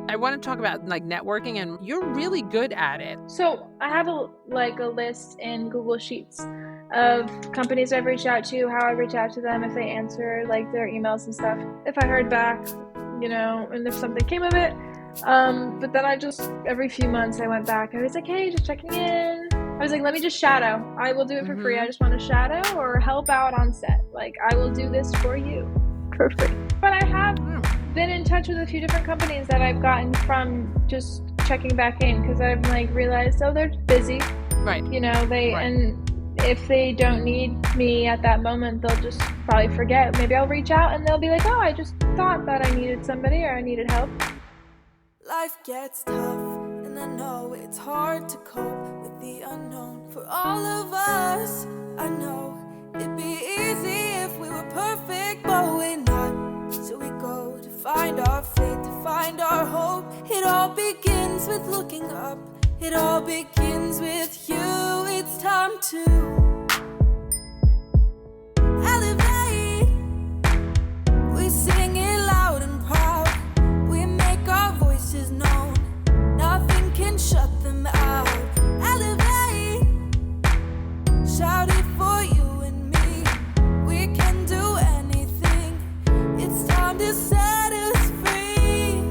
I want to talk about like networking, and you're really good at it. So I have a list in Google Sheets of companies I've reached out to, how I reach out to them, if they answer like their emails and stuff, if I heard back, and if something came of it. But then I just, every few months I went back. I was like, hey, just checking in. I was like, let me just shadow. I will do it for free. I just want to shadow or help out on set. Like, I will do this for you for free. But I have been in touch with a few different companies that I've gotten from just checking back in, because I've realized, they're busy. Right. And if they don't need me at that moment, they'll just probably forget. Maybe I'll reach out and they'll be like, oh, I just thought that I needed somebody or I needed help. Life gets tough, and I know it's hard to cope with the unknown. For all of us, I know it'd be easy if we were perfect, but we're not. So we go to find our faith, to find our hope. It all begins with looking up. It all begins with you. It's time to elevate. We sing it loud and proud. We make our voices known. Nothing can shut them out. Elevate. Shout it for you and me. We can do anything. It's time to set us free.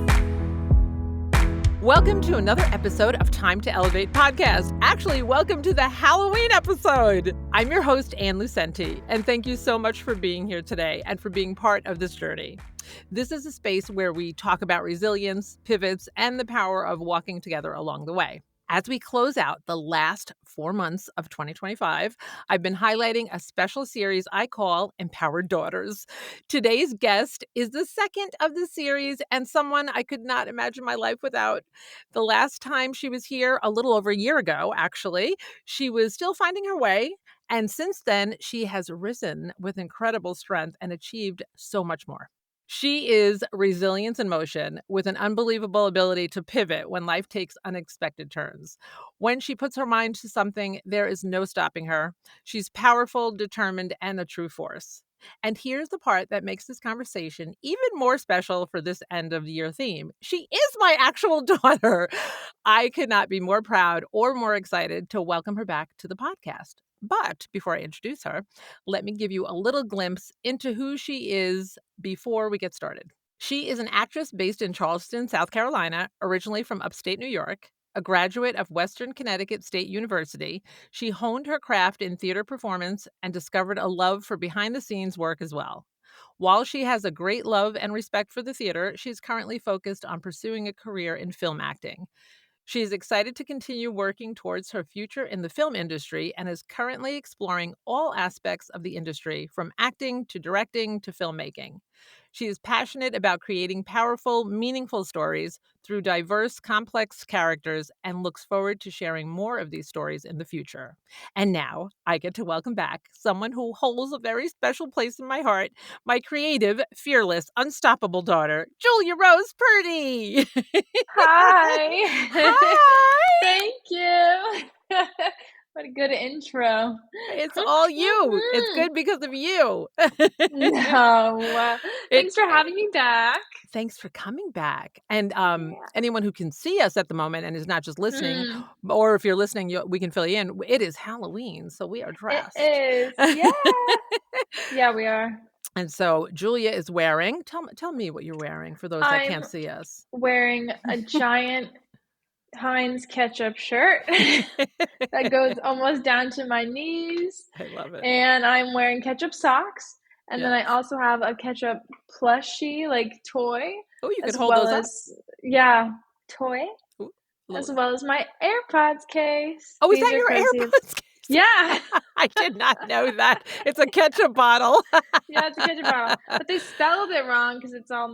Welcome to another episode of Time to Elevate podcast. Actually, welcome to the Halloween episode. I'm your host, Ann Lucente, and thank you so much for being here today and for being part of this journey. This is a space where we talk about resilience, pivots, and the power of walking together along the way. As we close out the last 4 months of 2025, I've been highlighting a special series I call Empowered Daughters. Today's guest is the second of the series and someone I could not imagine my life without. The last time she was here, a little over a year ago, actually, she was still finding her way. And since then, she has risen with incredible strength and achieved so much more. She is resilience in motion with an unbelievable ability to pivot when life takes unexpected turns. When she puts her mind to something, there is no stopping her. She's powerful, determined, and a true force. And here's the part that makes this conversation even more special for this end of year theme. She is my actual daughter. I could not be more proud or more excited to welcome her back to the podcast. But before I introduce her, let me give you a little glimpse into who she is before we get started. She is an actress based in Charleston, South Carolina, originally from upstate New York. A graduate of Western Connecticut State University, she honed her craft in theater performance and discovered a love for behind-the-scenes work as well. While she has a great love and respect for the theater, she's currently focused on pursuing a career in film acting. She is excited to continue working towards her future in the film industry and is currently exploring all aspects of the industry, from acting to directing to filmmaking. She is passionate about creating powerful, meaningful stories through diverse, complex characters and looks forward to sharing more of these stories in the future. And now I get to welcome back someone who holds a very special place in my heart, my creative, fearless, unstoppable daughter, Julia Rose Purdy. Hi. Hi. Thank you. What a good intro. It's all you. It's good because of you. No. Thanks for having me back. Thanks for coming back. And anyone who can see us at the moment and is not just listening, or if you're listening, we can fill you in. It is Halloween, so we are dressed. It is. Yeah. Yeah, we are. And so Julia is wearing, tell me what you're wearing for those that can't see us. Wearing a giant Heinz ketchup shirt that goes almost down to my knees. I love it. And I'm wearing ketchup socks. And then I also have a ketchup plushie, toy. Oh, you could hold those up. Yeah, toy. Ooh, as well as my AirPods case. Oh, is that your AirPods case? Yeah. I did not know that. It's a ketchup bottle. Yeah, it's a ketchup bottle. But they spelled it wrong because it's all,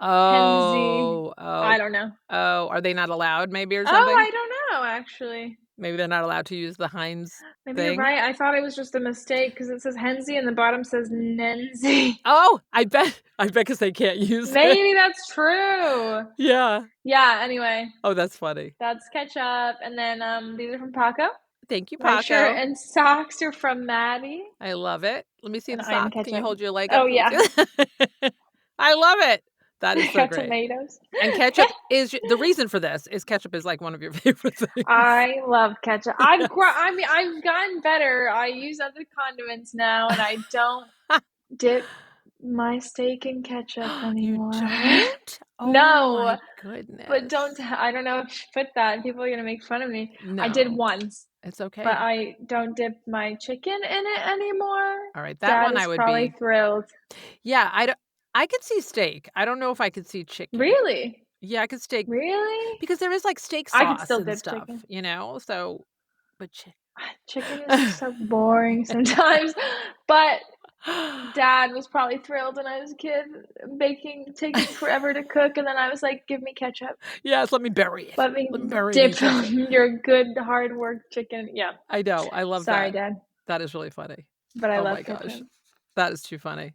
Oh. I don't know. Oh, are they not allowed maybe or something? Oh, I don't know, actually. Maybe they're not allowed to use the Heinz Maybe thing. You're right. I thought it was just a mistake because it says Henzi and the bottom says Nenzi. Oh, I bet because they can't use Maybe that's true. Yeah. Yeah, anyway. Oh, that's funny. That's ketchup. And then these are from Paco. Thank you, Paco. My shirt and socks are from Maddie. I love it. Let me see the And sock. Can you hold your leg up? Oh, yeah. I love it. That is I so got great. tomatoes. And ketchup is the reason for this is ketchup is like one of your favorite things. I love ketchup. I've gotten better. I use other condiments now, and I don't dip my steak in ketchup You anymore. don't? Oh No, my but goodness. I don't know if you put that. People are gonna make fun of me. I did No, once, it's but okay. I don't dip my chicken in it anymore. All right, that Dad one I is would probably be. thrilled. Yeah, I could see steak. I don't know if I could see chicken. Really? Yeah, I could steak Really? because there is like steak I could sauce still and dip stuff, chicken. so but Chicken is just so boring sometimes, but Dad was probably thrilled when I was a kid, taking forever to cook, and then I was like, "Give me ketchup. Yes, let me bury it. Let me Let me bury it in dip ketchup. your good hard work chicken." Yeah. I know. I love Sorry, that. Dad, That is really funny. but I Oh love my gosh. ketchup. That is too funny.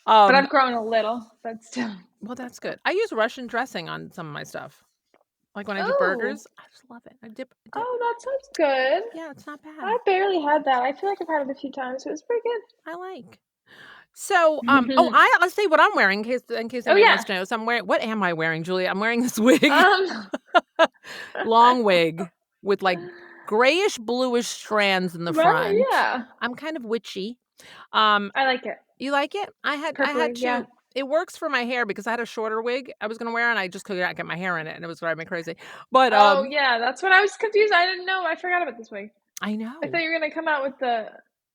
But I've grown a little, but still. Well, that's good. I use Russian dressing on some of my stuff. Like when I do Oh. burgers, I just love it. I dip. Oh, that sounds good. Yeah, it's not bad. I barely had that. I feel like I've had it a few times. It was pretty I like. So, good. I'll say what I'm wearing in case Oh, anybody wants yeah. to know. So what am I wearing, Julie? I'm wearing this wig, Um long wig with like grayish bluish strands in the Right, front. yeah. I'm kind of witchy. Um, I like it. you like it? I had Purpley, yeah. to. It works for my hair because I had a shorter wig I was gonna wear and I just could not get my hair in it and it was driving me crazy. But Oh, yeah, that's what I was confused. I didn't know. I forgot about this wig. I I thought know you were gonna come out with the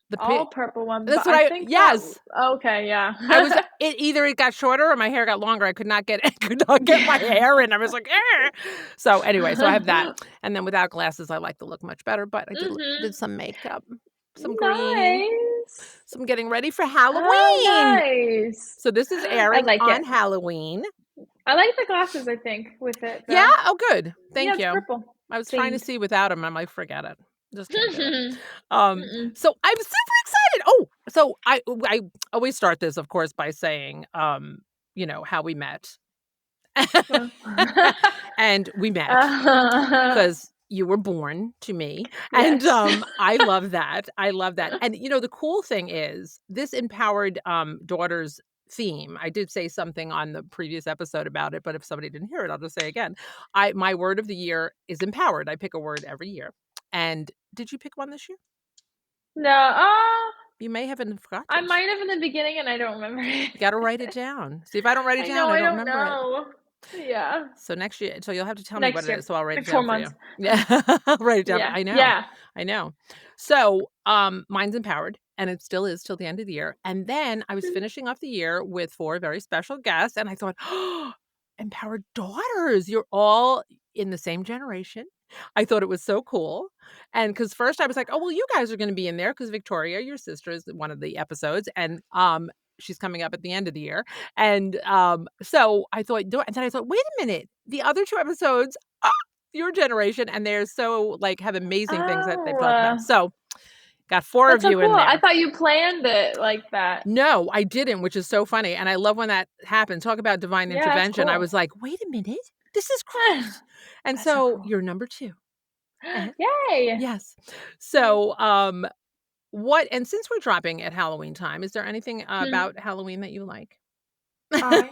the all pig. purple one, That's but what I I think that yes. okay, yeah. I was either it got shorter or my hair got longer. I could not get my Yeah. hair in. I was like, "Eh." So anyway, so I have that. And then without glasses, I like the look much better. But I did Mhm. some makeup, some green, Nice. some getting ready for Oh, Halloween. nice. So this is I airing like on it. Halloween. I like the glasses, I think, with it, Yeah. though. Oh, good. Yeah, Thank it's you. purple I was trying to themed. see without them. I'm like, forget it. Just can't do it. Mm-mm. So I'm super excited. Oh, so I always start this, of course, by saying, how we met. Well. And we met Uh, because you were born to me. And yes. I love that. I love that. And the cool thing is this empowered daughters theme. I did say something on the previous episode about it, but if somebody didn't hear it, I'll just say again. My word of the year is empowered. I pick a word every year. And did you pick one this year? No, You may have I forgotten. might have in the beginning and I don't remember it. You gotta write it down. See, if I don't write it I know, down, I I don't don't remember it. know. Yeah. So next year so you'll have to tell me what Next it year. is, so I'll write In it 4 down for you. months. Yeah. I'll write it down for Yeah. I know. Yeah. I know. So, mine's empowered, and it still is till the end of the year, and then I was finishing off the year with 4 very special guests, and I thought, "Oh, empowered daughters, you're all in the same generation." I thought it was so cool, and because first I was like, "Oh, well, you guys are gonna be in there because Victoria, your sister, is one of the episodes, and, she's coming up at the end of the year." And, so I thought and then I thought, "Wait a minute, the other 2 episodes, your generation, and they're so, like, have amazing things that they've Oh, talked about." So, got 4 that's of so you cool. in I there. thought you planned it like that. No, I didn't, which is so funny, and I love when that happens. Talk about divine Yeah, that's intervention. I cool. was like, "Wait a minute, this is great." And That's so so, cool. you're number 2. Eh Yay! yes. So, what and since we're dropping at Halloween time, is there anything Hmm. about Halloween that you like? I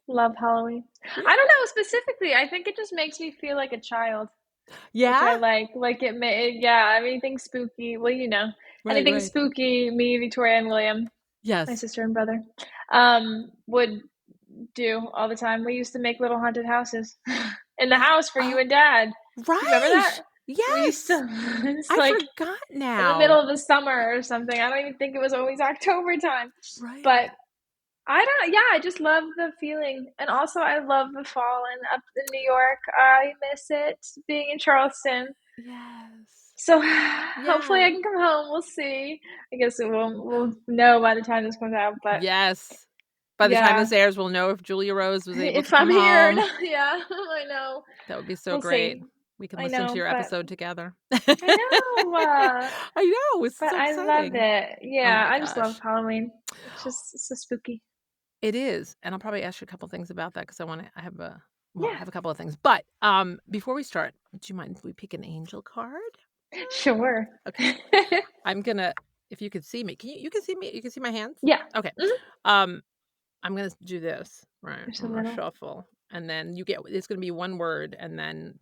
love Halloween. Yeah. I don't know specifically. I think it just makes me feel like a child, which Yeah? I like. Like yeah, anything spooky. Well, Right, anything right. spooky, me, Victoria, and William, my Yes. sister and brother, would do all the time. We used to make little haunted houses in the Yeah. house for you Oh, and Dad. Do you remember right. that? We used Yes. to it's I like forgot in the now. middle of the summer or something. I don't even think it was always October time. Right. But I just love the feeling. And also I love the fall and up in New York. I miss it being in Charleston. Yes. So hopefully Yeah. I can come home. We'll see. I guess we'll know by the time this comes out. But Yes. By the time yeah, this airs, we'll know if Julia Rose was able to if I'm come here or home. not, yeah, I know. That would be so We'll great. see. We can I listen to know, your but episode together. I know. I know, it's But so I love exciting. it. Oh Yeah, my I just love gosh. Halloween. It's so spooky. It is, and I'll probably ask you a couple things about that because I have I Yeah, have a couple of things. But, before we start, do you mind if we pick an angel card? sure. Okay. I'm gonna if you could see me. You can see me? You can see my hands? Yeah. Okay. Mhm. Um, I'm gonna do this. Right. Just a I'm gonna little. shuffle, and then it's gonna be one word, and then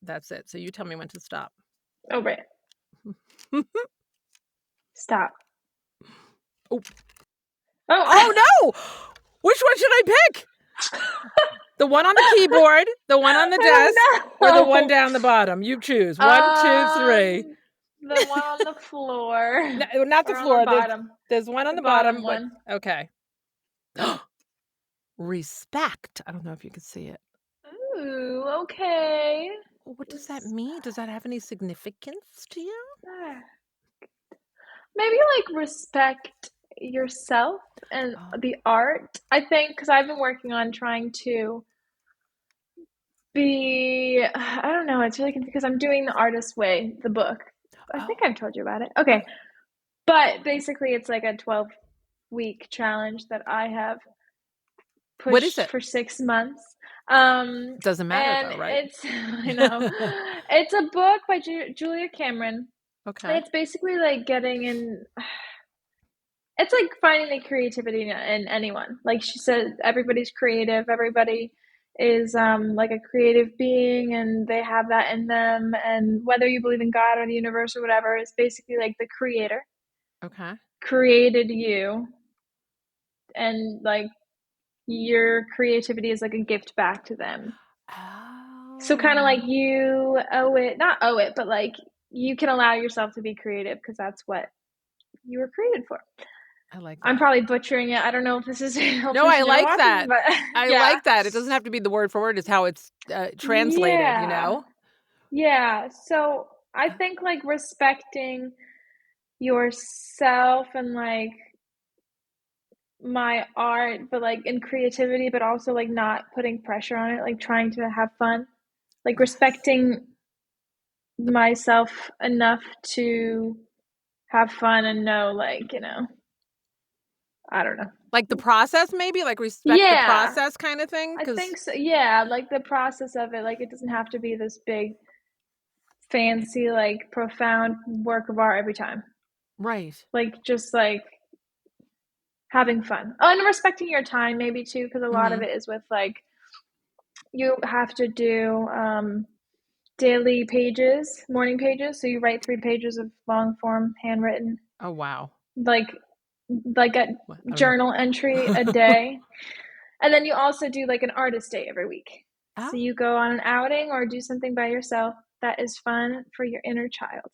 that's it. So you tell me when to stop. Oh, right. Stop. Oh. Oh, Oh no! Which one should I pick? The one on the keyboard, the one on the desk, or the one no. down the bottom? You choose. 1, 2, 3. The one on the floor. No, not the Or on floor. the bottom. There's one on The the bottom. bottom one. Okay. Respect. I don't know if you can see it. Ooh, okay. What does that mean? Does that have any significance to you? Maybe like respect yourself and Oh. the art. I think because I've been working on trying to be, I don't know, it's really because I'm doing The Artist's Way, the book. I think I've told you about it. Okay. But basically, it's like a 12-week challenge that I have What is pushed it? for 6 months. Doesn't matter And though, right? it's, I know, it's a book by Julia Cameron. And Okay. it's basically like getting in, it's like finding the creativity in anyone. Like she said, everybody's creative. Everybody is like a creative being, and they have that in them. And whether you believe in God or the universe or whatever, it's basically like the creator Okay. created you, and like your creativity is like a gift back to them. So kind of Oh. like you owe it, not owe it, but like you can allow yourself to be creative because that's what you were created for. I like I'm that. probably butchering it. I don't know if this is No, I like watches, that. but I yeah. like that. It doesn't have to be the word for word. It's how it's translated, you know? Yeah. So I think like respecting yourself and like my art, but like in creativity, but also like not putting pressure on it, like trying to have fun, like Yes. respecting myself enough to have fun and know, like, I don't know. Like the process, maybe? Like respect the Yeah, process kind of thing? I think Because, so. Yeah, like the process of it, like it doesn't have to be this big, fancy, like profound work of art every time. right. Like just like having fun. Oh, and respecting your time maybe too, because a lot of Mm-hmm. it is with like you have to do daily pages, morning pages. So you write 3 pages of long form handwritten, Oh, wow. like a I don't journal entry a know. day. And then you also do like an artist day every week. So Oh. you go on an outing or do something by yourself that is fun for your inner child.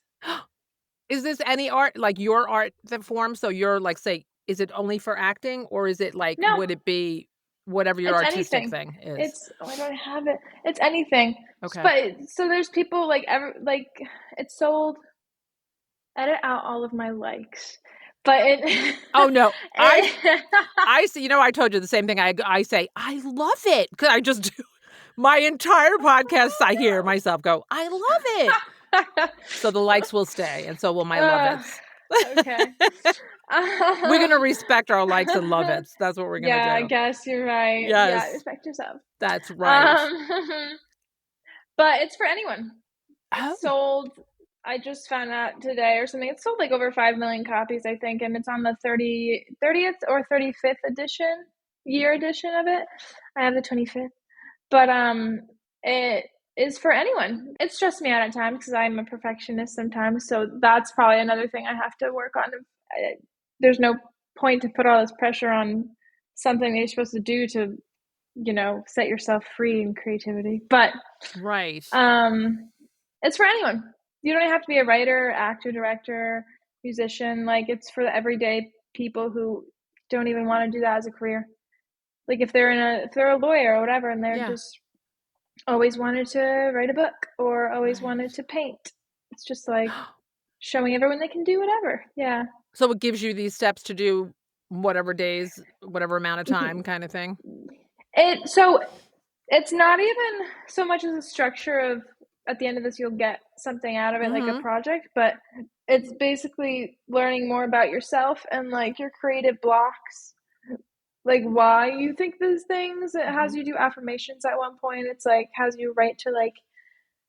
Is this any art, like your art that forms? So you're like, say, is it only for acting, or is it like, No, would it be whatever your it's artistic anything. thing is? It's oh, I don't have it. It's anything. Okay. But so there's people like it's sold. Edit out all of my likes, but Oh no, it I see. You know, I told you the same thing. I say I love it because I just do my entire podcast. I hear myself go, I love it. So the likes will stay, and so will my love it's. okay. We're gonna respect our likes and love it's. That's what we're gonna Yeah, I do. guess you're right. Yeah, Yes, respect yourself. that's right. Um, but it's for anyone. Oh, It's sold. I just found out today or something. It's sold like over 5 million copies, I think, and it's on the 30th or 35th year edition of it. I have the 25th. But it is for anyone. It stressed me out at times because I'm a perfectionist sometimes. So that's probably another thing I have to work on. There's no point to put all this pressure on something that you're supposed to do to, set yourself free in creativity. But right. it's for anyone. You don't have to be a writer, actor, director, musician. Like it's for the everyday people who don't even want to do that as a career. Like if they're a lawyer or whatever, and they're Yeah. just always wanted to write a book or always Right. wanted to paint. It's just like showing everyone they can do whatever. Yeah. So it gives you these steps to do whatever days, whatever amount of time, kind of thing. So it's not even so much as a structure of at the end of this you'll get something out of it like a Mm-hmm. project, but it's basically learning more about yourself and like your creative blocks, like why you think these things. It has you do affirmations at one point. It's like has you write to like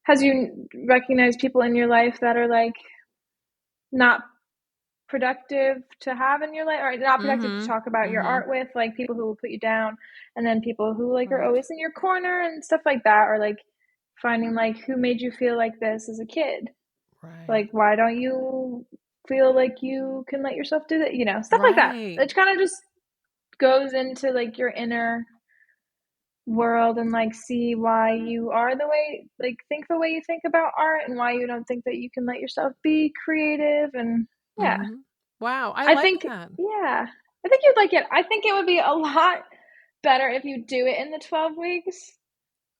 has you recognize people in your life that are like not productive to have in your life, or not productive to talk about your Mm-hmm. art with, like people who will put you down, and then people who like are always in your corner and stuff like that, or like finding like who made you feel like this as a kid. Right. Like, why don't you feel like you can let yourself do that? You know, stuff like that. Right. It kind of just goes into like your inner world and like see why you are the way, like think the way you think about art, and why you don't think that you can let yourself be creative. And yeah, Mm-hmm. Wow, I I like think, that. yeah, I think you'd like it. I think it would be a lot better if you do it in the 12 weeks.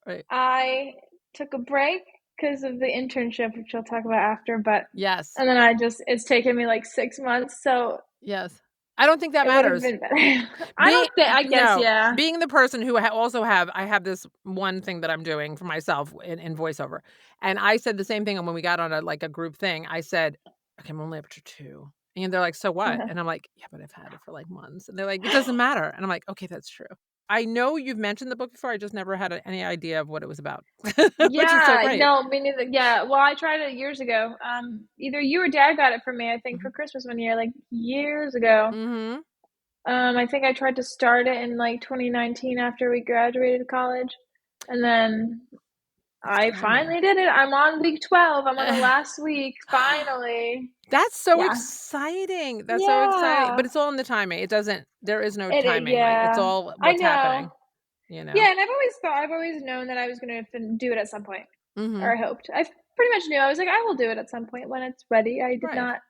Right. I took a break because of the internship, which I'll talk about after, but Yes. and then it's taken me like 6 months, so Yes. I don't think that it would have matters. been better. I don't think, I guess, No, yeah. being the person who I have this one thing that I'm doing for myself in voiceover, and I said the same thing when we got on a group thing. I said, "Okay, I'm only up to 2." And they're like, "So what?" And I'm like, "Yeah, but I've had it for like months." And they're like, "It doesn't matter." And I'm like, "Okay, that's true." I know you've mentioned the book before. I just never had any idea of what it was about, which is so Yeah, great. no, me neither. Yeah, well, I tried it years ago. Either you or Dad got it for me, I think, for Mhm. Christmas one year, like years ago. Mhm. I think I tried to start it in like 2019 after we graduated college, and then It's I timing. finally did it. I'm on week 12. I'm on the last week, finally. That's so Yeah. exciting. That's so exciting. Yeah. But it's all in the timing. There is no timing, right? It's Yeah. all I what's know. happening, you know? Yeah, and I've always known that I was gonna do it at some point, or Mhm. I hoped. I pretty much knew. I was like, I will do it at some point when it's ready. I did Right. not.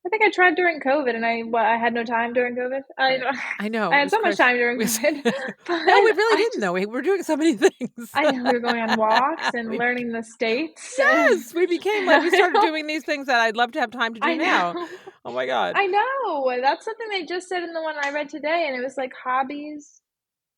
I think I tried during COVID, and I had no time during COVID. I Right. don't. I know, I it had was so much crazy. time during We s COVID, but No, we really I didn't just though. We were doing so many things. I know we were going on walks and We learning beca the states, and Yes! We became like we started doing these things that I'd love to have time to do I now. know. Oh my god. I know. That's something they just said in the one I read today, and it was like hobbies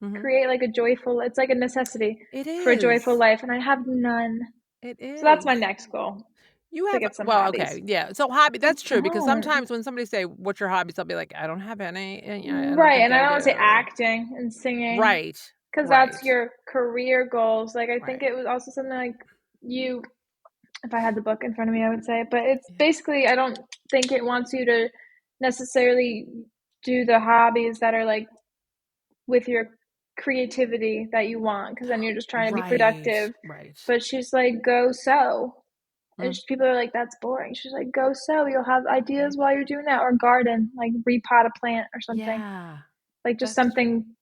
Mhm. create like a joyful. It's like a necessity It for a joyful is. life, and I have none. It So that's is. my next goal, You to have get some well, hobbies. okay, yeah. So hobby that's I true because don't. sometimes when somebody say, "What's your hobbies?" I'll be like, "I don't have any." And yeah, I don't Right, think and I I don't wanna say do. acting and singing, Right. because that's Right. your career goals. Like, I think Right. it was also something like you if I had the book in front of me, I would say, but it's Yeah. basically I don't think it wants you to necessarily do the hobbies that are, like, with your creativity that you want, because then you're just trying to be Right. productive. Right. But she's like, "Go sew." And Mm, people are like, "That's boring." She's like, "Go sew, you'll have ideas right. while you're doing that, or garden, like repot a plant or something." Yeah. Like, just That's something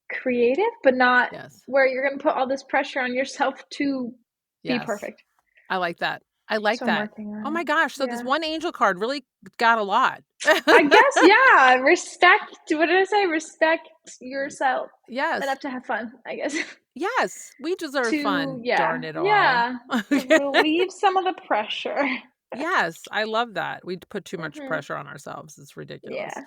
creative, but not yes. where you're gonna put all this pressure on yourself to be Yes. perfect. I like that. I like So I'm that. working Oh on my it. gosh, so this Yeah. one angel card really got a lot. I guess, yeah, respect, what did I say? Respect yourself, Yes. enough to have fun, I guess. Yes. We deserve To fun, yeah, darn it all. yeah, to relieve some of the pressure. Yes, I love that. We put too much Mhm. pressure on ourselves. It's ridiculous. Yeah.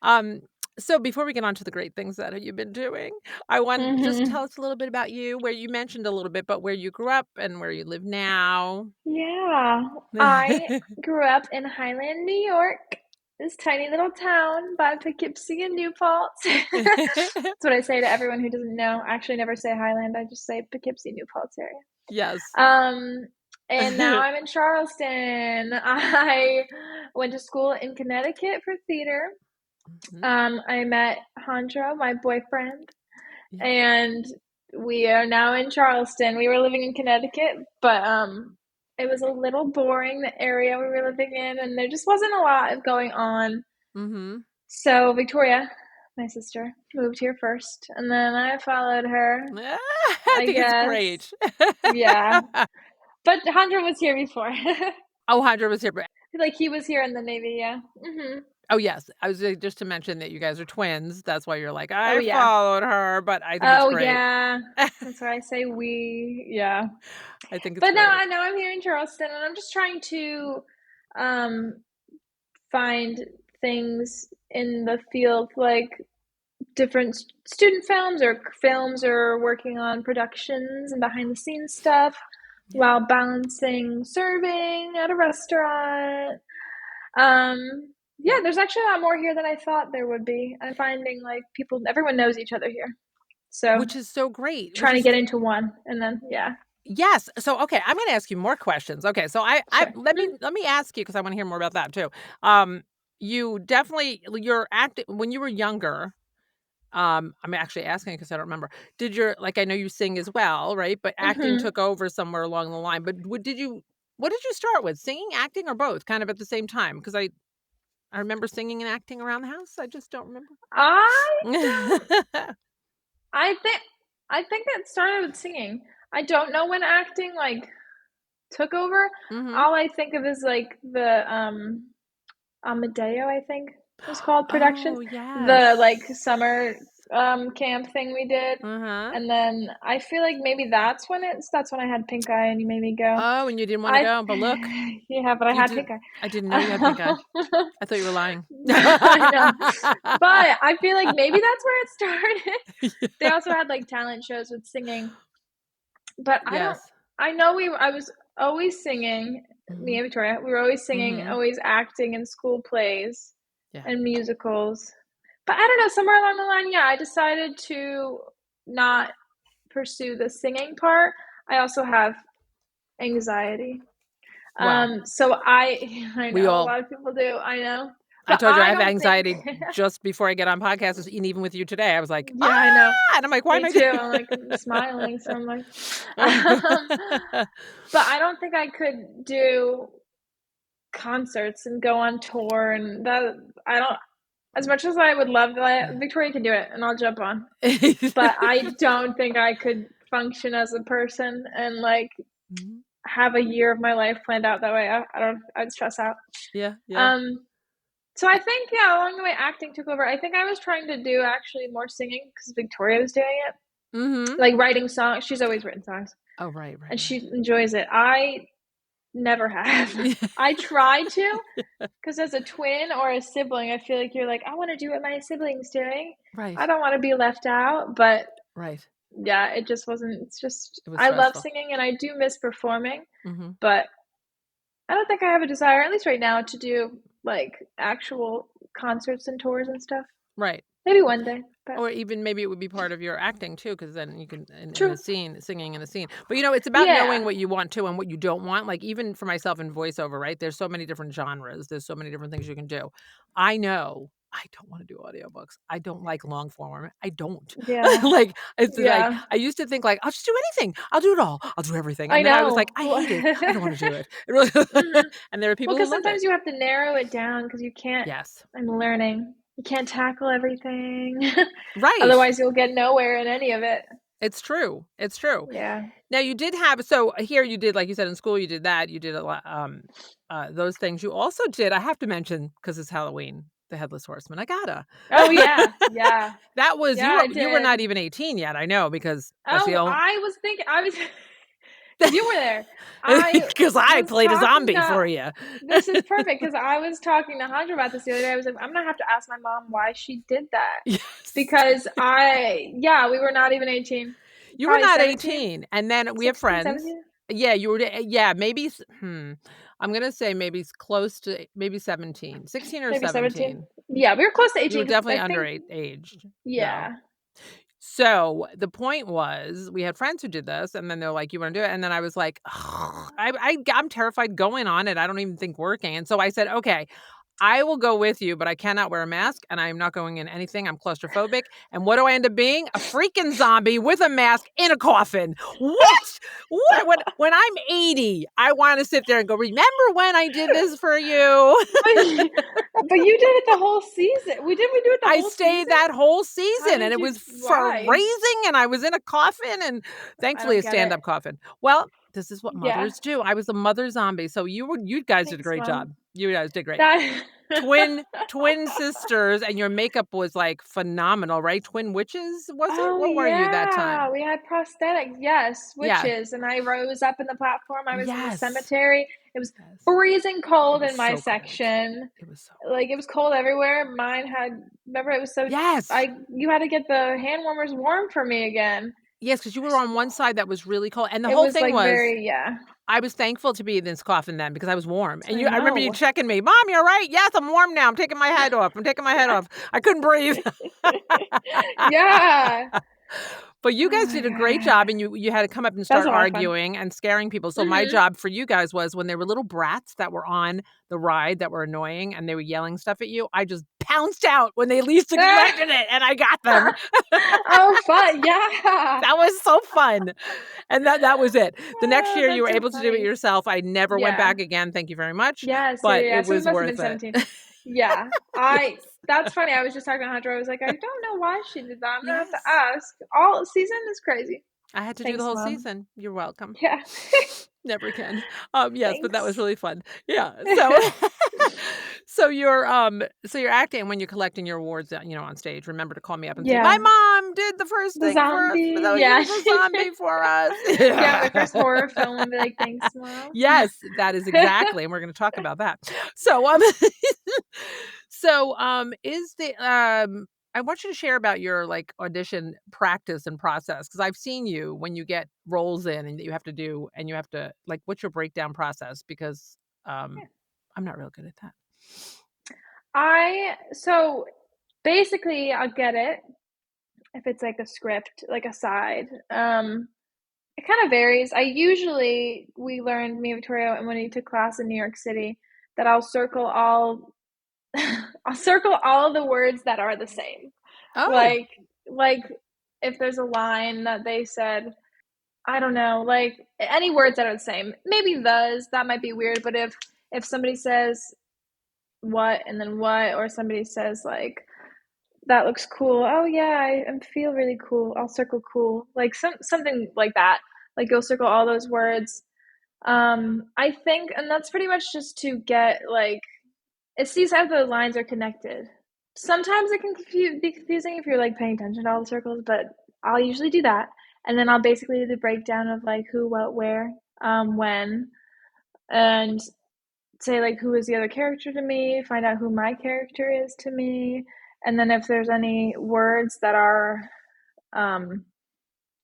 Um, so before we get on to the great things that you've been doing, I want just Mhm. tell us a little bit about you, where you mentioned a little bit, but where you grew up and where you live now. Yeah. I grew up in Highland, New York, this tiny little town by Poughkeepsie and New Paltz. That's what I say to everyone who doesn't know. I actually never say Highland, I just say Poughkeepsie, New Paltz area. Yes. Um, and now I'm in Charleston. I went to school in Connecticut for theater. Mhm. I met Hondro, my boyfriend, Yeah. and we are now in Charleston. We were living in Connecticut, but it was a little boring, the area we were living in, and there just wasn't a lot of going on. Mhm. So Victoria, my sister, moved here first, and then I followed her, I I think it's guess. great. Yeah. But Hunter was here before. Oh, Hydra was here, but Like, he was here in the Navy, yeah. oh, yes. I was just to mention that you guys are twins. That's why you're like, Oh, "I yeah. followed her," but I think it's Oh, great. yeah. That's why I say "we," yeah. I think it's But great. now I'm here in Charleston, and I'm just trying to, um, find things in the field, like different student films or working on productions and behind the scenes stuff Yeah. while balancing serving at a restaurant. Yeah, Yeah. there's actually a lot more here than I thought there would be. I'm finding like everyone knows each other here. So Which is so great, which trying to is get into one, and then yeah, yes. So, okay, I'm gonna ask you more questions. Okay, so I sure. let me ask you because I wanna hear more about that too. Um, you definitely you're acting when you were younger. I'm actually asking because I don't remember. Did your I know you sing as well, right? But acting Hmm. took over somewhere along the line. But what did you start with? Singing, acting, or both? Kind of at the same time? Because I remember singing and acting around the house. I just don't remember. I don't. I think it started with singing. I don't know when acting took over. Mm-hmm. All I think of is the Amadeo, I think was called production. Oh The yes. summer camp thing we did. Uh-huh. And then I feel like maybe that's when I had pink eye and you made me go. Oh, and you didn't want to I go, but look, Yeah, but I you had did. pink eye. I didn't know you had pink eye. I thought you were lying. I know. But I feel like maybe that's where it started. They Yeah. also had talent shows with singing. But Yes. I know I was always singing, me Mm-hmm. and Victoria, we were always singing, Mm-hmm. always acting in school plays Yeah. and musicals. But I don't know, somewhere along the line, yeah, I decided to not pursue the singing part. I also have anxiety. Well, So I we know a all. lot of people do, I know. I But told you I I have don't think anxiety just before I get on podcasts, and even with you today, I was like, yeah, I know. and I'm like, why am Me I too. doing I'm I'm smiling, so I'm like that? but I don't think I could do concerts and go on tour and that I don't as much as I would love that Victoria can do it and I'll jump on. But I don't think I could function as a person and Mhm. have a year of my life planned out that way. I don't I'd stress out. Yeah, yeah. Um so I think yeah, along the way acting took over. I think I was trying to do actually more singing because Victoria was doing it. Mhm. Like writing songs. She's always written songs. Oh, right, right, And right. she enjoys it. I never have. I try to, because as a twin or a sibling, I feel like you're like, I want to do what my sibling's doing. Right, I don't want to be left out. But right. yeah, it just wasn't. It's just, It was I love stressful. singing and I do miss performing. Mhm. But I don't think I have a desire, at least right now, to do actual concerts and tours and stuff. Right. Maybe one day, but Or even maybe it would be part of your acting too, because then you can in a true. scene, singing in a scene. But it's about knowing Yeah. what you want to and what you don't want. Like even for myself in voiceover, right? There's so many different genres. There's so many different things you can do. I know I don't want to do audiobooks. I don't like long form. I don't. Yeah. It's like Yeah. I used to think I'll just do anything. I'll do it all. I'll do everything. I And then I was like, know. I hate it. I don't want to do it. It really Mhm. and there are Well, people who because love it. sometimes you have to narrow it down because you can't. Yes. I'm learning. You can't tackle everything. Right. Otherwise, you'll get nowhere in any of it. It's true. It's true. Yeah. Now you did have here you did, like you said, in school, you did that. You did a lot, those things. You also did, I have to mention, because it's Halloween, the Headless Horseman. I gotta. Oh yeah. Yeah. That was Yeah, I you were not did. even 18 yet. I know because that's the Oh, only I was thinking. I was because you were there. I because I was played a talking zombie to. for you. This is perfect because I was talking to Handra about this the other day. I was like, I'm gonna have to ask my mom why she did that Yes. because we were not even 18, You were probably not 17, 18, and then we have 16, friends. 17. Yeah, you were yeah, maybe I'm gonna say maybe it's close to maybe 17, 16 or Maybe 17. 17. Yeah, we were close to You were 18 because definitely I think underaged, though. yeah. So the point was, we had friends who did this, and then they're like, "You want to do it?" And then I was like, "Ugh, I'm terrified going on it. I don't even think working." And so I said, "Okay, I will go with you, but I cannot wear a mask, and I am not going in anything. I'm claustrophobic." And what do I end up being? A freaking zombie with a mask in a coffin. What? What? When I'm 80, I want to sit there and go, "Remember when I did this for you?" But you did it the whole season. We do it the I whole stayed season? that whole How season, and did it you was why? freezing, and I was in a coffin, and I thankfully don't a get it. stand-up coffin. Well, this is what Yeah. mothers do. I was a mother zombie, so you guys did a Thanks, great Mom. job. You guys did great. That Twin sisters, and your makeup was, phenomenal, right? Twin witches, was it? Oh, What were you that yeah, time? we had prosthetics, yes, Yeah. witches, and I rose up in the platform, I was in the Yes. cemetery, it was Yes. freezing It cold was in my so cold. section, It was so it was cold everywhere, mine had remember it was so Yes. you had to get the hand warmers warm for me again. Yes, because you were on one side that was really cold, and the It whole was, thing was very yeah. I was thankful to be in this coffin then because I was warm. And I I remember you know. checking me, "Mom, you're right. Yes, I'm warm now. I'm taking my head off. I'm taking my head Yeah. off." I couldn't breathe. Yeah. But you Oh guys my did a great God. job, and you had to come up and That was start a lot of fun. arguing and scaring people. So my Mhm. job for you guys was when there were little brats that were on the ride that were annoying and they were yelling stuff at you, I just pounced out when they least expected it, and I got them. Oh, fun. Yeah. That was so fun. And that was it. The next Oh, year you that's were so able to do it funny. yourself. I never went Yeah. back again, thank you very much, Yes, yeah, but yeah, yeah. it So it was must have been worth it. 17. Yeah. Yes. That's funny. I was just talking to Hunter. I was like, I don't know why she did that. I'm gonna have to Yes. ask. All season is crazy. I had to do the Thanks, whole Mom. season. You're welcome. Yeah. Never again. Yes, but that was Thanks. really fun. Yeah. So so you're acting when you're collecting your awards, on stage. Remember to call me up and say, "My Yeah. mom did the first The thing for us. For zombie. those She Yeah, was a she did. zombie for us." Yeah, my first horror film. I'd be like, thanks, Mom. Yes, that is exactly, and we're going to talk about that. So, is the I want you to share about your like audition practice and process because I've seen you when you get roles in and that you have to do, and you have to like, what's your breakdown process? Because um, I'm not real good at that. So basically I'll get it if it's like a script, like a side. It kind of varies. We learned, me and Victoria, and when we took class in New York City, that I'll circle all the words that are the same. Oh, Like if there's a line that they said, I don't know, like any words that are the same. Maybe that might be weird, but if somebody says what and then what, or somebody says like that looks cool. Oh yeah, I feel really cool. I'll circle cool. Like something like that. Like you'll circle all those words. I think, and that's pretty much just to get like it sees how the lines are connected. Sometimes it can be confusing if you're like paying attention to all the circles, but I'll usually do that, and then I'll basically do the breakdown of like who, what, where, when, and say like who is the other character to me, find out who my character is to me, and then if there's any words that are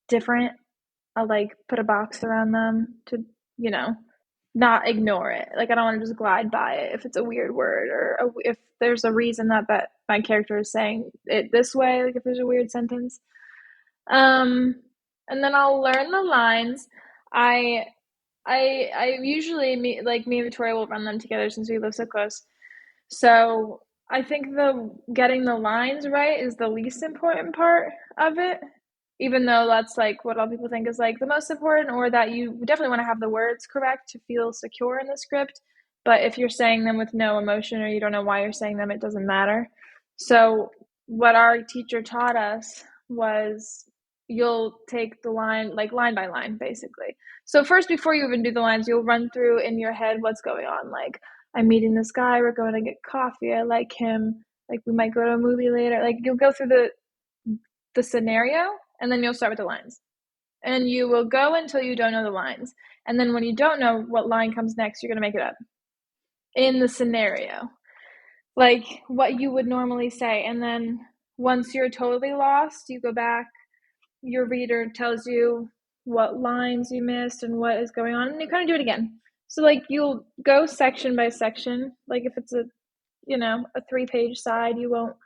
different, I'll like put a box around them to, you know, not ignore it. Like I don't want to just glide by it if it's a weird word or if there's a reason that my character is saying it this way, like if there's a weird sentence. Um and then I'll learn the lines. I I usually me and Victoria will run them together since we live so close. So I think the getting the lines right is the least important part of it, even though that's like what all people think is like the most important, or that you definitely want to have the words correct to feel secure in the script. But if you're saying them with no emotion or you don't know why you're saying them, it doesn't matter. So what our teacher taught us was you'll take the line like line by line basically. So first, before you even do the lines, you'll run through in your head what's going on. Like, I'm meeting this guy, we're going to get coffee, I like him, like we might go to a movie later. Like you'll go through the scenario, and then you'll start with the lines. And you will go until you don't know the lines. And then when you don't know what line comes next, you're going to make it up in the scenario, like what you would normally say. And then once you're totally lost, you go back, your reader tells you what lines you missed and what is going on, and you kind of do it again. So like you'll go section by section. Like if it's a 3-page side, you won't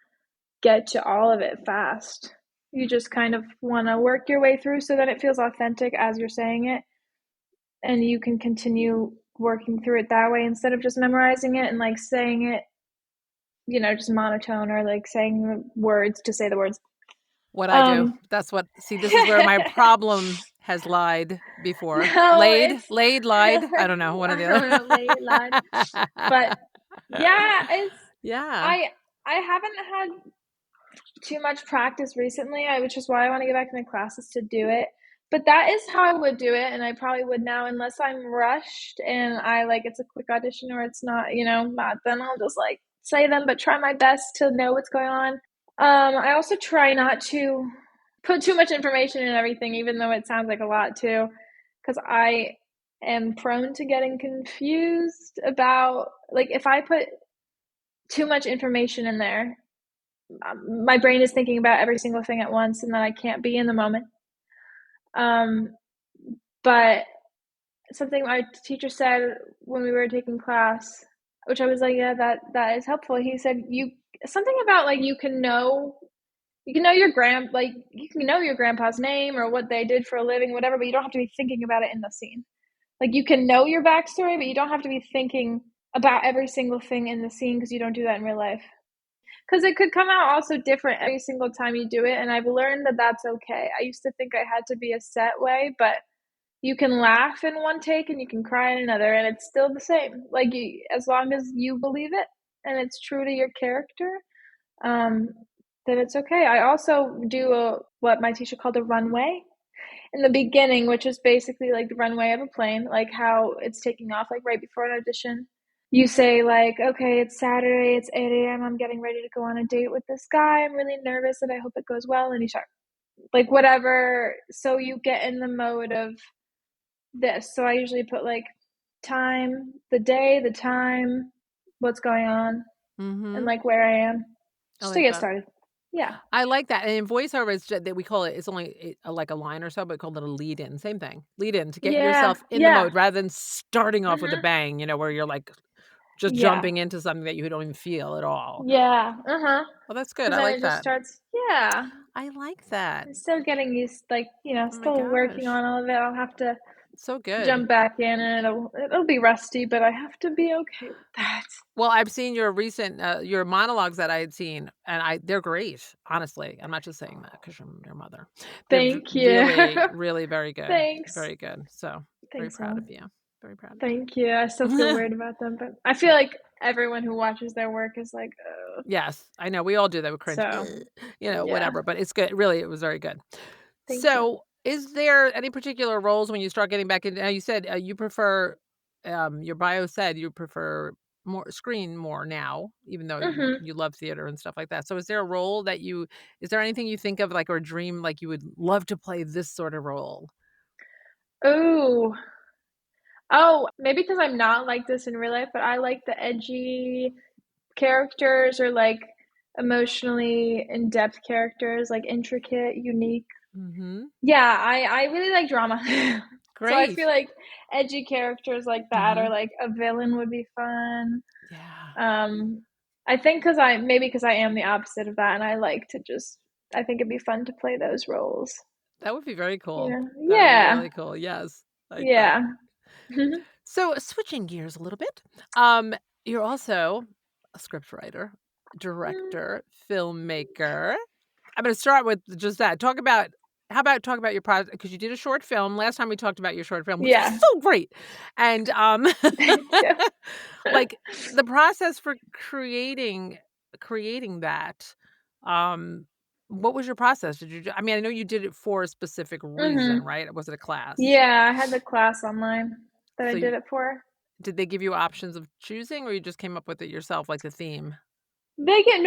get to all of it fast. You just kind of want to work your way through so that it feels authentic as you're saying it, and you can continue working through it that way instead of just memorizing it and like saying it, just monotone or like saying the words to say the words. what I do. This is where my problem has lied before. No, Lied. I don't know, one or I the don't know, lied. But other. yeah, it's Yeah. I haven't had too much practice recently, which is why I want to get back into classes to do it. But that is how I would do it, and I probably would now, unless I'm rushed and I like it's a quick audition or it's not, not, then I'll just like say them, but try my best to know what's going on. I also try not to put too much information in everything, even though it sounds like a lot too, because I am prone to getting confused about like if I put too much information in there, my brain is thinking about every single thing at once, and then I can't be in the moment. But something my teacher said when we were taking class, which I was like, yeah, that is helpful. He said something about like you can know you can know your grandpa's name or what they did for a living, whatever, but you don't have to be thinking about it in the scene. Like, you can know your backstory, but you don't have to be thinking about every single thing in the scene because you don't do that in real life. Because it could come out also different every single time you do it, and I've learned that that's okay. I used to think I had to be a set way, but you can laugh in one take and you can cry in another, and it's still the same. Like, as long as you believe it and it's true to your character, then it's okay. I also do what my teacher called a runway in the beginning, which is basically like the runway of a plane, like how it's taking off, like right before an audition. You say like, okay, it's Saturday, it's 8 a.m. I'm getting ready to go on a date with this guy. I'm really nervous and I hope it goes well. And you start like whatever. So you get in the mode of this. So I usually put like time, the day, the time, what's going on, and like where I am, I just to like get that. started. Yeah. I like that. And in voiceover, it's that we call it, it's only like a line or so, but we call it a lead in. Same thing. Lead in to get yourself in the mode rather than starting off with a bang, where you're like just jumping into something that you don't even feel at all. Yeah. Well, that's good. Because I then like it just that. starts. Yeah. I like that. I'm still getting used, like, Oh my still working gosh. on all of it. I'll have to So good. jump back in, and it'll be rusty, but I have to be okay with that. Well, I've seen your recent your monologues that I had seen, and they're great. Honestly, I'm not just saying that because you're your mother. They're Thank you. really, really very good. Thanks. Very good. So very proud of you. Very proud of you. Thank you. I still feel weird about them, but I feel like everyone who watches their work is like, oh. Yes, I know. We all do that. We cringe, So, whatever. But it's good. Really, it was very good. Thank So, you. is there any particular roles when you start getting back into? You said you prefer. Your bio said you prefer more screen more now, even though you love theater and stuff like that. So, is there a role that is there anything you think of like or a dream like you would love to play this sort of role? Oh, maybe because I'm not like this in real life, but I like the edgy characters or like emotionally in-depth characters, like intricate, unique. Yeah, I really like drama. So I Great. feel like edgy characters like that or like a villain would be fun. Yeah. I think because I am the opposite of that, and I like to I think it'd be fun to play those roles. That would be very cool. That would be Yeah. really cool. Yes. Like Yeah. that. So switching gears a little bit, you're also a script writer, director, filmmaker. I'm going to start with just that. Talk about your project because you did a short film. Last time we talked about your short film, which was so great, and Thank you. like the process for creating that. What was your process? Did you? I mean, I know you did it for a specific reason, right? Was it a class? Yeah, I had the class online that I did it for. Did they give you options of choosing, or you just came up with it yourself, like the theme? They gave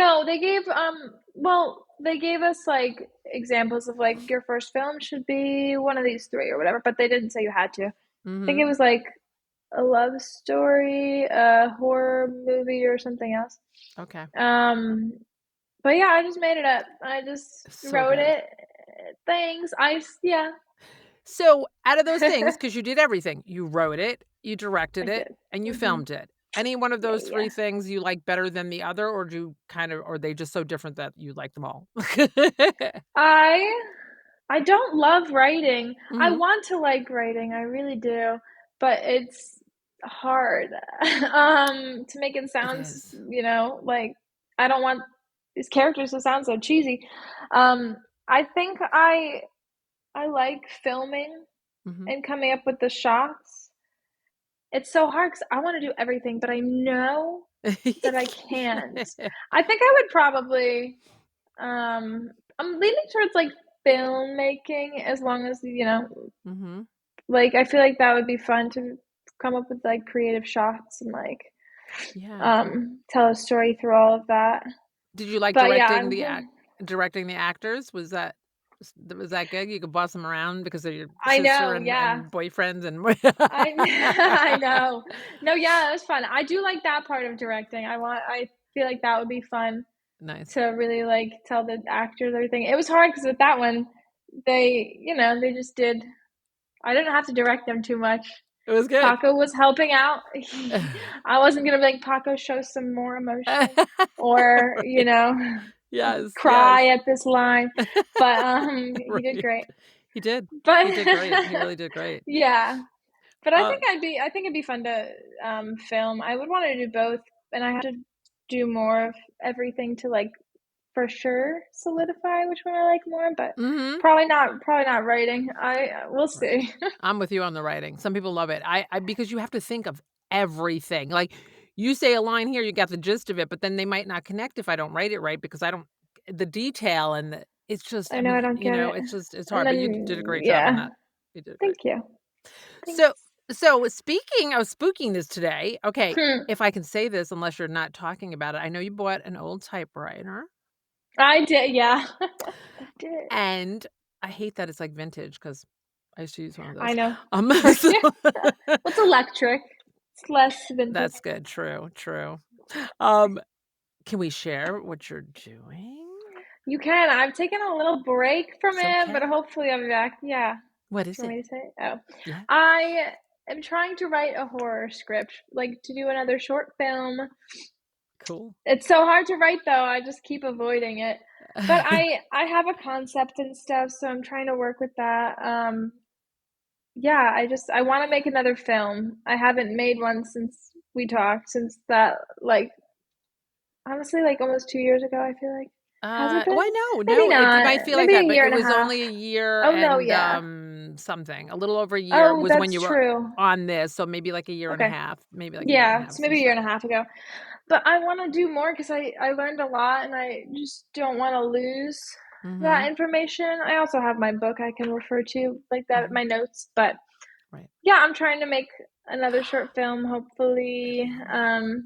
us like examples of like your first film should be one of these three or whatever, but they didn't say you had to. I think it was like a love story, a horror movie, or something else. Okay. But yeah, I just made it up. I just wrote it. Thanks. So out of those things, because you did everything, you wrote it, you directed I it, did. and you filmed it. Any one of those three Yeah. things you like better than the other, or are they just so different that you like them all? I don't love writing. I want to like writing, I really do, but it's hard to make it sound, like I don't want these characters to sound so cheesy. I think I like filming and coming up with the shots. It's so hard because I want to do everything, but I know that I can't. I think I would probably, I'm leaning towards like filmmaking as long as, like I feel like that would be fun to come up with like creative shots and like, tell a story through all of that. Did you like But directing the actors? Was that good? You could boss them around because of your I sister know, yeah. and boyfriends and I know. No, yeah, it was fun. I do like that part of directing. I feel like that would be fun. Nice. To really like tell the actors everything. It was hard because with that one, they just did. I didn't have to direct them too much. It was good. Paco was helping out. I wasn't gonna be like, Paco, show some more emotion, or Yes, cry yes. at this line. But he did Right. great. He did. But He did great. He really did great. yeah. But Uh, I think it'd be fun to film. I would want to do both, and I have to do more of everything to like for sure solidify which one I like more. But mhm. probably not writing. We'll Right. see. I'm with you on the writing. Some people love it. I because you have to think of everything. Like, you say a line here, you got the gist of it, but then they might not connect if I don't write it right because I don't the detail and it's just, I I know I mean, don't get it. it's And hard, but you did a then great job on yeah, that. You did thank great. you. So Thanks. speaking of spooking this today, okay, Hmm. if I can say this unless you're not talking about it, I know you bought an old typewriter, I did, yeah. I did. and I hate that it's like vintage because I used to use one of I those. know. So What's electric? It's less vintage. that's good. True, true. Um, can we share what you're doing? You can. I've taken a little break from It's it, but okay. hopefully I'll be back. Yeah. What Do is you want it? me to say it? Oh. Yeah, I am trying to write a horror script, like to do another short film. cool. It's so hard to write though. I just keep avoiding it. But I have a concept and stuff, so I'm trying to work with that. Yeah, I want to make another film. I haven't made one since we talked, since that like honestly like almost 2 years ago, I feel like. Has it Why been? no, Maybe no, it not. might feel like Maybe a that, but year it and a was half. only a year Oh no, and, yeah. something, a little over a year Oh, was when that's you were true. on this, so maybe like a year and a Okay. half, maybe like a year and a Yeah, half so maybe a since year and then. a half ago. But I want to do more because I learned a lot and I just don't want to lose that Mhm, information. I also have my book I can refer to, like that, mhm, my notes. But right. yeah, I'm trying to make another short film, hopefully. I love it.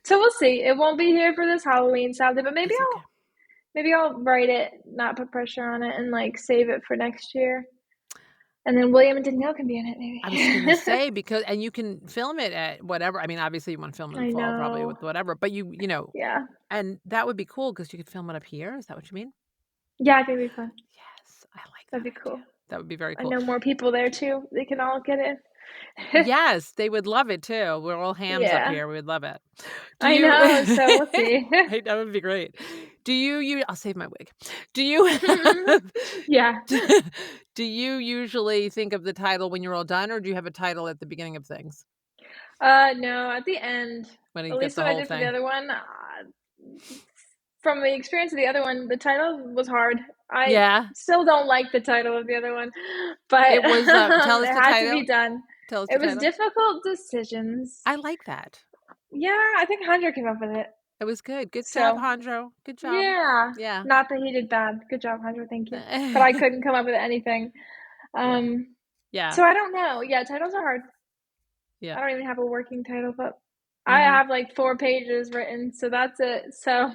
So we'll see. It won't be here for this Halloween, sadly, but It's okay. maybe I'll write it, not put pressure on it, and like save it for next year. And then William and Danielle can be in it, I was gonna maybe. say because and you can film it at whatever I mean, obviously, you wanna film in the I fall probably know. with whatever, but you know Yeah. and that would be cool because you could film it up here, is that what you mean? Yeah, I think it'd be fun. Yes, I like That'd that be idea. cool. That would be very I cool. know more people there too. They can all get in. Yes, they would love it too. We're all hams up Yeah. here, we would love it. Do I you know, so we'll see. Right, that would be great. Do you I'll save my wig. Do you have Yeah. do you usually think of the title when you're all done, or do you have a title at the beginning of things No, at the end, when you at get least the what I whole did for the thing? other one, from the experience of the other one, the title was hard. I Yeah, still don't like the title of the other one, but it was, tell us it the had to be title. done. Tell us the It was title. difficult decisions. I like that. Yeah, I think Hunter came up with it. It was good. Good job, So, Hondro. Good job. yeah. Yeah. Not that he did bad. Good job, Hunter. Thank you. But I couldn't come up with anything. Yeah. Um, Yeah. so I don't know. Yeah, titles are hard. Yeah. I don't even have a working title, but I Mhm. have like 4 pages written, so that's it. So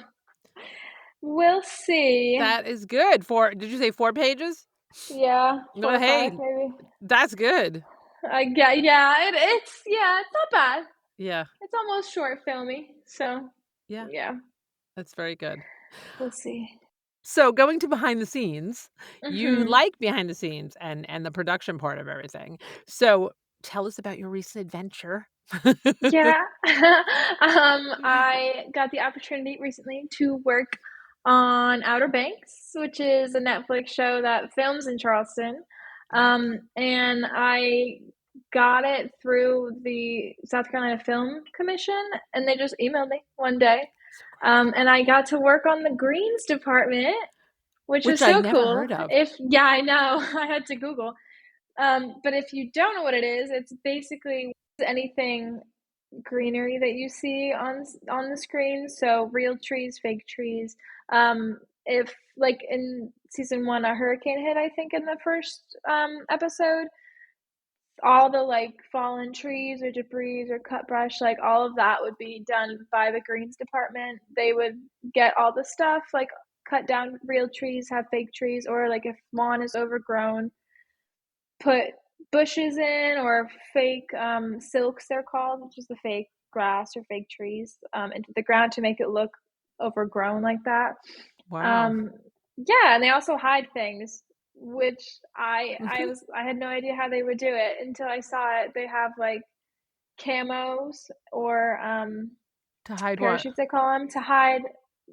we'll see. That is good. 4 did you say 4 pages? Yeah, 4 Well, or 5 hey, maybe. that's good. I get yeah, it's not bad. Yeah. It's almost short filmy. So Yeah. yeah, That's very good. we'll see. So going to behind the scenes, you Mhm. like behind the scenes and the production part of everything. So tell us about your recent adventure. Yeah. I got the opportunity recently to work on Outer Banks, which is a Netflix show that films in Charleston. And I got it through the South Carolina Film Commission, and they just emailed me one day. So great. And I got to work on the greens department, which Which was I so never cool. heard of. If yeah, I know. I had to Google. But if you don't know what it is, it's basically anything greenery that you see on the screen. So real trees, fake trees. If like in season 1, a hurricane hit, I think in the first episode, all the like fallen trees or debris or cut brush, like all of that would be done by the greens department. They would get all the stuff, like cut down real trees, have fake trees, or like if lawn is overgrown, put bushes in or fake silks they're called, which is the fake grass or fake trees into the ground to make it look overgrown like that. Wow. um yeah, and they also hide things, which I had no idea how they would do it until I saw it. They have like camos or To hide what? parachutes, they call them, to hide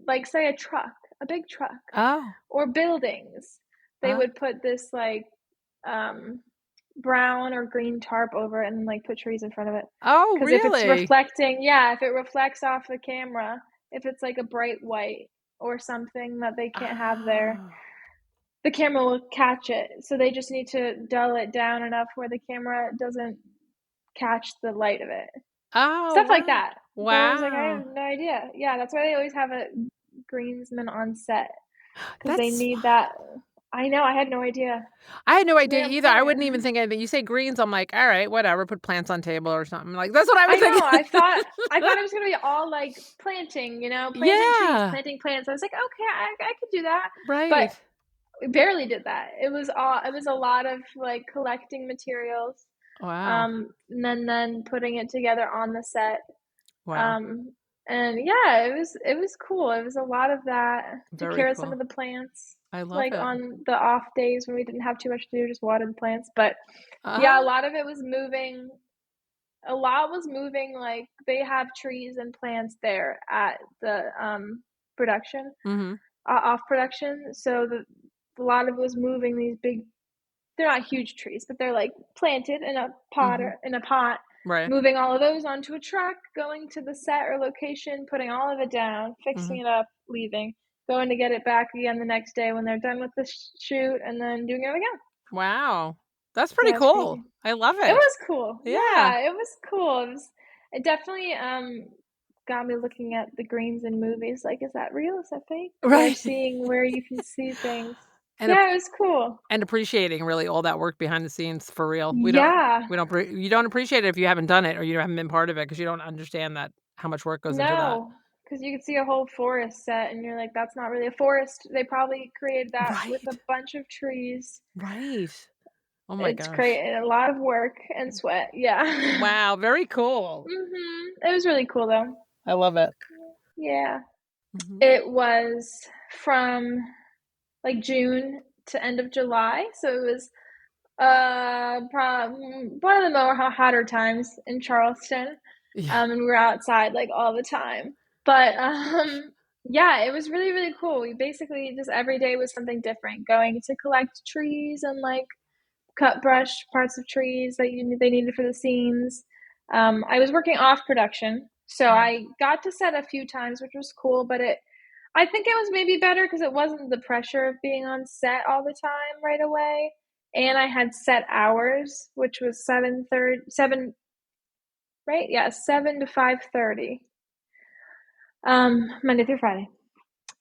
like say a truck, a big truck. Oh. Or buildings. They would put this like brown or green tarp over it and like put trees in front of it. Oh, Because if it's really? reflecting, if it reflects off the camera, if it's like a bright white or something that they can't have there, Oh. the camera will catch it. So they just need to dull it down enough where the camera doesn't catch the light of it. Oh, Stuff like wow. that. But I was like, I Wow. have no idea. Yeah, that's why they always have a greensman on set. Because they That's need smart. that. I know, I had no idea. I had no I mean, idea I'm either. I wouldn't fine. even think anything. You say greens, I'm like, all right, whatever, put plants on table or something. Like, that's what I was I know, thinking. I thought it was gonna be all, like, planting, planting trees, Yeah. planting plants. I was like, "Okay, I could do that." But Right. we barely did that. It was a lot of, like, collecting materials, Wow. and then putting it together on the set. Wow. Um, and yeah, it was cool. It was a lot of that. Took Very care of some cool. of the plants, I love like, it. on the off days when we didn't have too much to do, just watered the plants. But, yeah, a Uh-huh. lot of it was moving. A lot was moving, like, they have trees and plants there at the, production, Mhm. off production, so a lot of it was moving these big, they're not huge trees, but they're, like, planted in a Mhm. pot, Right. moving all of those onto a truck, going to the set or location, putting all of it down, fixing Mhm. it up, leaving, going to get it back again the next day when they're done with the shoot, and then doing it again. Wow. That's pretty Yeah, it's cool. crazy. I love It it. was cool. Yeah. Yeah, it was cool. It definitely got me looking at the greens in movies. Like, is that real? Is that fake? Or Right. seeing where you can see things. And Yeah, it was cool. and appreciating really all that work behind the scenes for real. Yeah. You don't appreciate it if you haven't done it or you haven't been part of it because you don't understand that how much work goes into that. No, because you could see a whole forest set, and you're like, that's not really a forest. They probably created that with a Right. bunch of trees. Right. Oh my It's gosh. created a lot of work and sweat. Yeah. Wow, very cool. It was really cool though. I love it. Yeah. Mhm. It was from like June to end of July. So it was one of the more hotter times in Charleston. Yeah. And we were outside like all the time. But yeah, it was really, really cool. We basically just every day was something different, going to collect trees and like cut brush parts of trees that they needed for the scenes. I was working off production, so Mhm. I got to set a few times, which was cool. But I think it was maybe better because it wasn't the pressure of being on set all the time right away, and I had set hours, which was 7, right? Yeah, 7 to 5:30, Monday through Friday,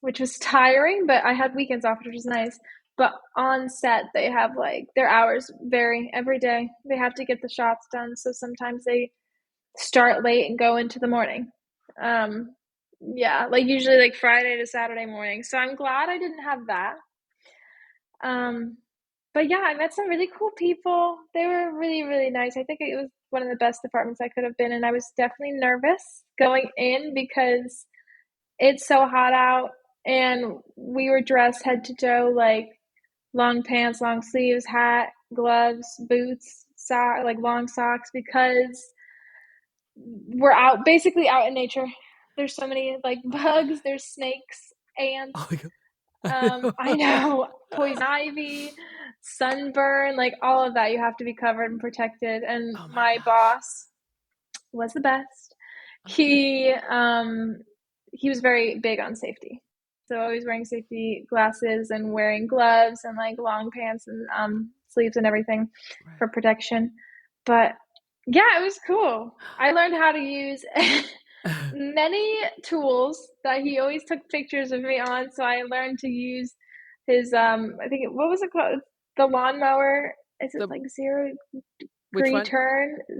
which was tiring, but I had weekends off, which was nice. But on set, they have like their hours vary every day. They have to get the shots done, so sometimes they start late and go into the morning. Um, yeah, like usually like Friday to Saturday morning. So I'm glad I didn't have that. Um, but yeah, I met some really cool people. They were really, really nice. I think it was one of the best departments I could have been in. I was definitely nervous going in because it's so hot out, and we were dressed head to toe, like long pants, long sleeves, hat, gloves, boots, like long socks, because we're basically out in nature. There's so many like bugs, there's snakes, Oh ants. my god. I know, poison ivy, sunburn, like all of that. You have to be covered and protected. And Oh my my gosh. boss was the best. He was very big on safety. So always wearing safety glasses and wearing gloves and like long pants and sleeves and everything Right. for protection. But yeah, it was cool. I learned how to use many tools that he always took pictures of me on. So I learned to use his I think what was it called? The lawnmower. Is it The like which one?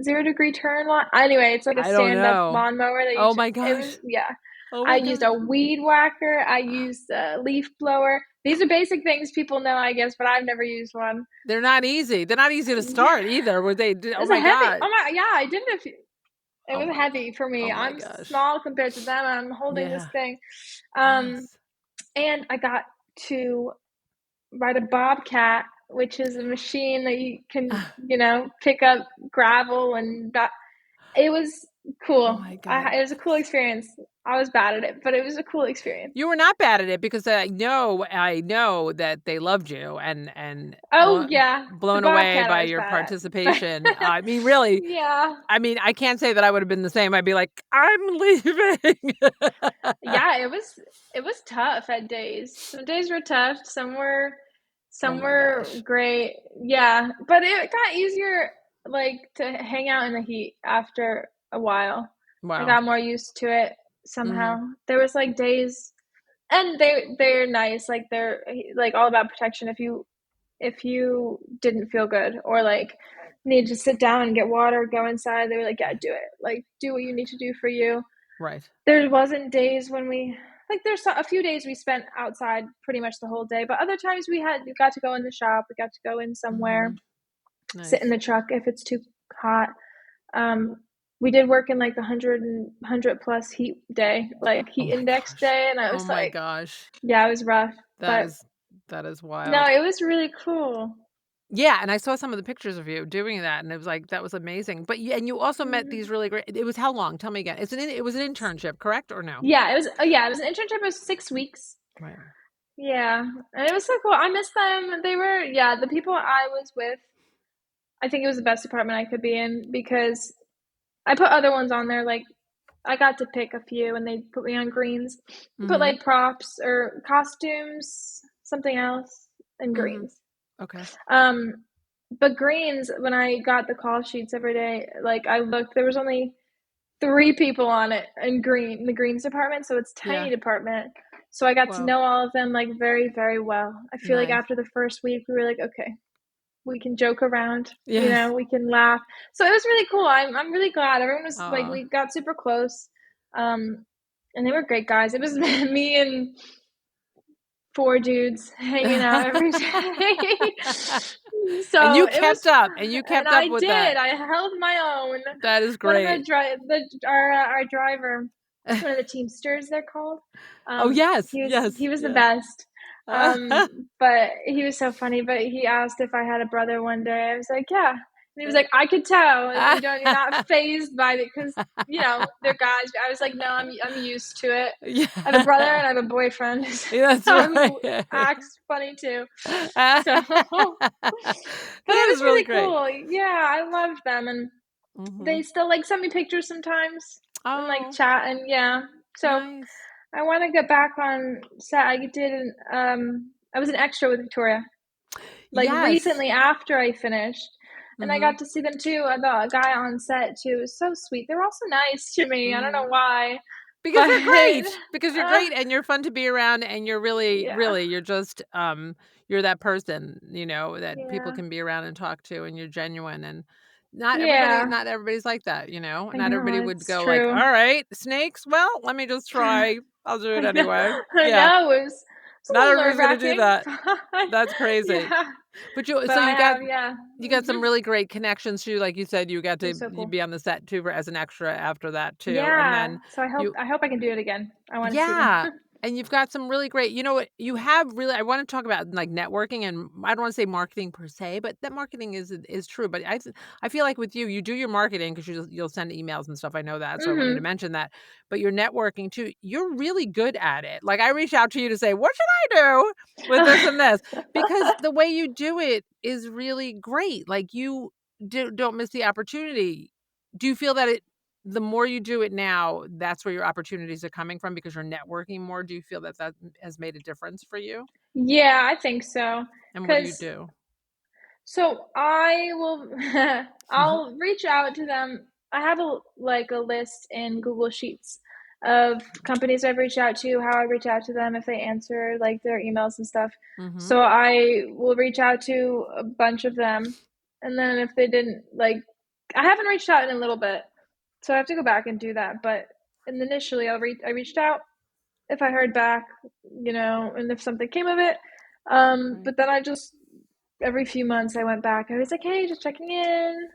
0 degree turn lawn? Anyway, it's like a I don't stand up know. lawnmower that Oh my it was, gosh. yeah. Oh I my used gosh. a weed whacker. I used a leaf blower. These are basic things people know, I guess, but I've never used one. They're not easy. They're not easy to start either. Were they oh It's a my heavy. god. Oh my, yeah, I did it. It Oh was my heavy for oh me. my I'm gosh. small compared to them, and I'm holding this Yeah. thing. Um, Yes. and I got to ride a bobcat, which is a machine that you can, pick up gravel and that. It was Oh cool. my god. It was a cool experience. I was bad at it, but it was a cool experience. You were not bad at it because I know that they loved you and Oh yeah, the blown away Bobcat by I was your bad at. But participation. I mean, really, yeah. I mean, I can't say that I would have been the same. I'd be like, I'm leaving. Yeah, it was tough at days. Some days were tough, some Oh my were gosh. great. Yeah, but it got easier like to hang out in the heat after a while. I Wow. got more used to it Mhm. somehow. There was like days, and they're nice, like they're like all about protection if you didn't feel good or like need to sit down and get water, go inside, they were like, yeah, do it. Like do what you need to do for you. Right. There wasn't days when we like there's a few days we spent outside pretty much the whole day, but other times we got to go in the shop, we got to go in somewhere, Mhm. sit in Nice. the truck if it's too hot. Um, we did work in like the 100 plus heat day, like Oh heat my index gosh. day, and I Oh was my like, gosh. yeah, it was rough, That but is no, wild. it was really cool. Yeah, and I saw some of the pictures of you doing that, and it was like, that was amazing. But you also met these Mhm. really great. It was how long? Tell me again. It was an internship, correct or no? Yeah, it was. Yeah, it was an internship. It was 6 weeks. Right. Yeah, and it was so cool. I miss them. They were, yeah, the people I was with. I think it was the best department I could be in because I put other ones on there. Like I got to pick a few, and they put me on greens. Put Mhm. like props or costumes, something else, and Mhm. greens. Okay. Um, but greens, when I got the call sheets every day, like I looked, there was only 3 people on it in the greens department, so it's a tiny Yeah. department. So I got to Wow. know all of them like very, very well. I feel like Nice. after the first week, we were like, okay, we can joke around, Yes. we can laugh. So it was really cool. I'm really glad everyone was like, Aw. we got super close, um, and they were great guys. It was me and 4 dudes hanging out every day. And So you it was, kept up, and you and kept up I with did. that. I held my own. That is One of great. our driver, one of the Teamsters, they're called. Oh, yes. He Yes. was the Yes. best. But he was so funny. But he asked if I had a brother one day. I was like, yeah. And he was like, I could tell you're not phased by it because they're guys. I was like, no, I'm used to it. Yeah. I have a brother and I have a boyfriend That's who right. acts funny too. So, but That it was is really really great. cool. Yeah, I loved them, and they Mhm. still like send me pictures sometimes and like Oh, chat, and yeah. So nice. I want to get back on set. I was an extra with Victoria like Yes. recently after I finished, and I Mhm. got to see them too. The guy on set too was so sweet. They were also nice to me. I don't know Mhm. why, Because but you're great. Because you're uh, great and you're fun to be around and you're really, yeah, really, you're just, you're that person, that people yeah, can be around and talk to and you're genuine and yeah. not everybody's like that, I Not everybody know would it's go like, true. "All right, snakes, well, let me just try. I'll do it I know. anyway." I Yeah. know. It's a Not little everybody's nerve gonna do wracking. that. That's crazy. Yeah, But but I have, yeah. you got some really great connections too, like you said, you got It to was so you cool. be on the set too as an extra after that too, and Yeah. then So you I hope I can do it again. I want to see them. yeah, and you've got some really great what, you have really I wanna talk about, like, networking, and I don't wanna say marketing per se, but that marketing is true, but I feel like with you, you do your marketing 'cause you'll send emails and stuff, I know that, so I want you to Mhm. mention that, but your networking too, you're really good at it. Like, I reach out to you to say, "What should I do with this and this?" Because the way you do it is really great, like, you don't miss the opportunity. Do you feel that the more you do it now, that's where your opportunities are coming from because you're networking more? Do you feel that has made a difference for you? Yeah, I think so. And what do you Cause do? so I will I'll reach out to them. I have a list in Google Sheets of companies I've reached out to, how I reach out to them if they answer like their emails and stuff. Mhm. So I will reach out to a bunch of them, and then if they didn't like, I haven't reached out in a little bit, so I have to go back and do that. But initially, I reached out if I heard back, and if something came of it. Right. But then I just every few months I went back. I was like, hey, just checking in,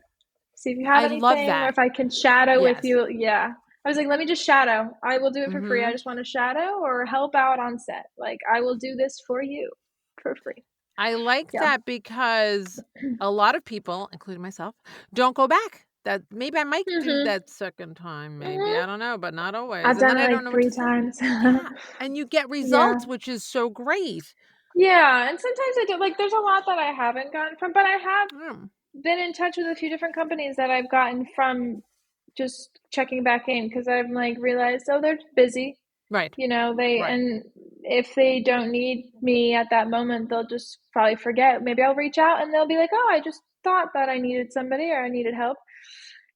see if you have I love anything, or that. if I can shadow with Yes. you. Yeah. I was like, let me just shadow. I will do it for free. I Mhm. just want to shadow or help out on set. Like, I will do this for you for free. I like Yeah. that because a lot of people, including myself, don't go back. That maybe I might do Mhm. that second time, maybe, Mhm. I don't know, but not always, I've and done then it I don't like know what 3 to say. times. Yeah, and you get Yeah. results, which is so great. Yeah, and sometimes I do like, there's a lot that I haven't gotten from, but I have Mm, been in touch with a few different companies that I've gotten from just checking back in because 'cause I've, like, realized, oh, they're busy, right, you know, they right. and if they don't need me at that moment, they'll just probably forget. Maybe I'll reach out and they'll be like, "Oh, I just thought that I needed somebody or I needed help."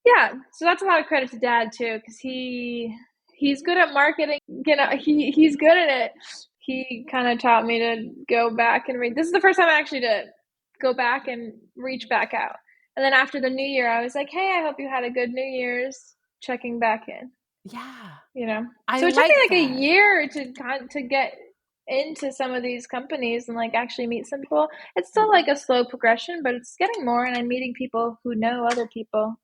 Yeah, so that's a lot of credit to dad too, because he's good at marketing, you know, he's good at it. He kinda taught me to go back and read this is the first time I actually did it, go back and reach back out. And then after the New Year, I was like, "Hey, I hope you had a good New Year's," checking back in, Yeah, you know? I So it took me like like a that. year to get into some of these companies and, like, actually meet some people. It's still like Mhm. a slow progression, but it's getting more, and I'm meeting people who know other people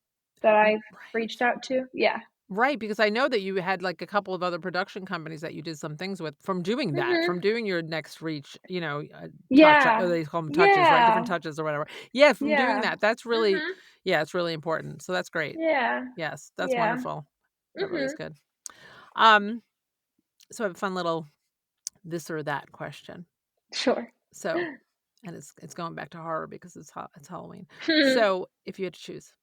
that I've reached Right. out to. Yeah. Right, because I know that you had, like, a couple of other production companies that you did some things with from doing that, from Mhm. doing your next reach, touch Yeah. they call them touches, right? Different Yeah. touches or whatever. Yeah, from doing Yeah. that, that's really Mhm. yeah, it's really important, so that's great. Yeah. Yes, that's Yeah. wonderful. That really is Mhm. good. Um, so I have a fun little this or that question. Sure. So and it's going back to horror because it's Halloween. Hmm. So, if you had to choose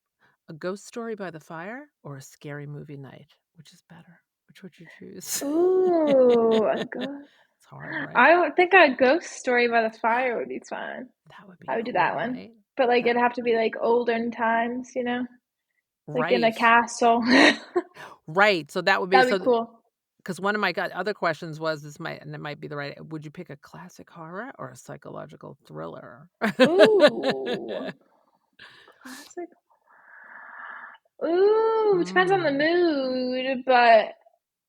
a ghost story by the fire or a scary movie night, which is better? Which would you choose? Ooh, a ghost. It's hard, right? I would think a ghost story by the fire would be fun. That would be I would do that cool, one. right? But, like, That it'd have to be, like, olden times, you know? Like, in a right. castle. Right, so that would be That'd so be cool. because one of my other questions was this might and it might be the right would you pick a classic horror or a psychological thriller? Ooh, classic. Ooh, depends on the Mm, mood, but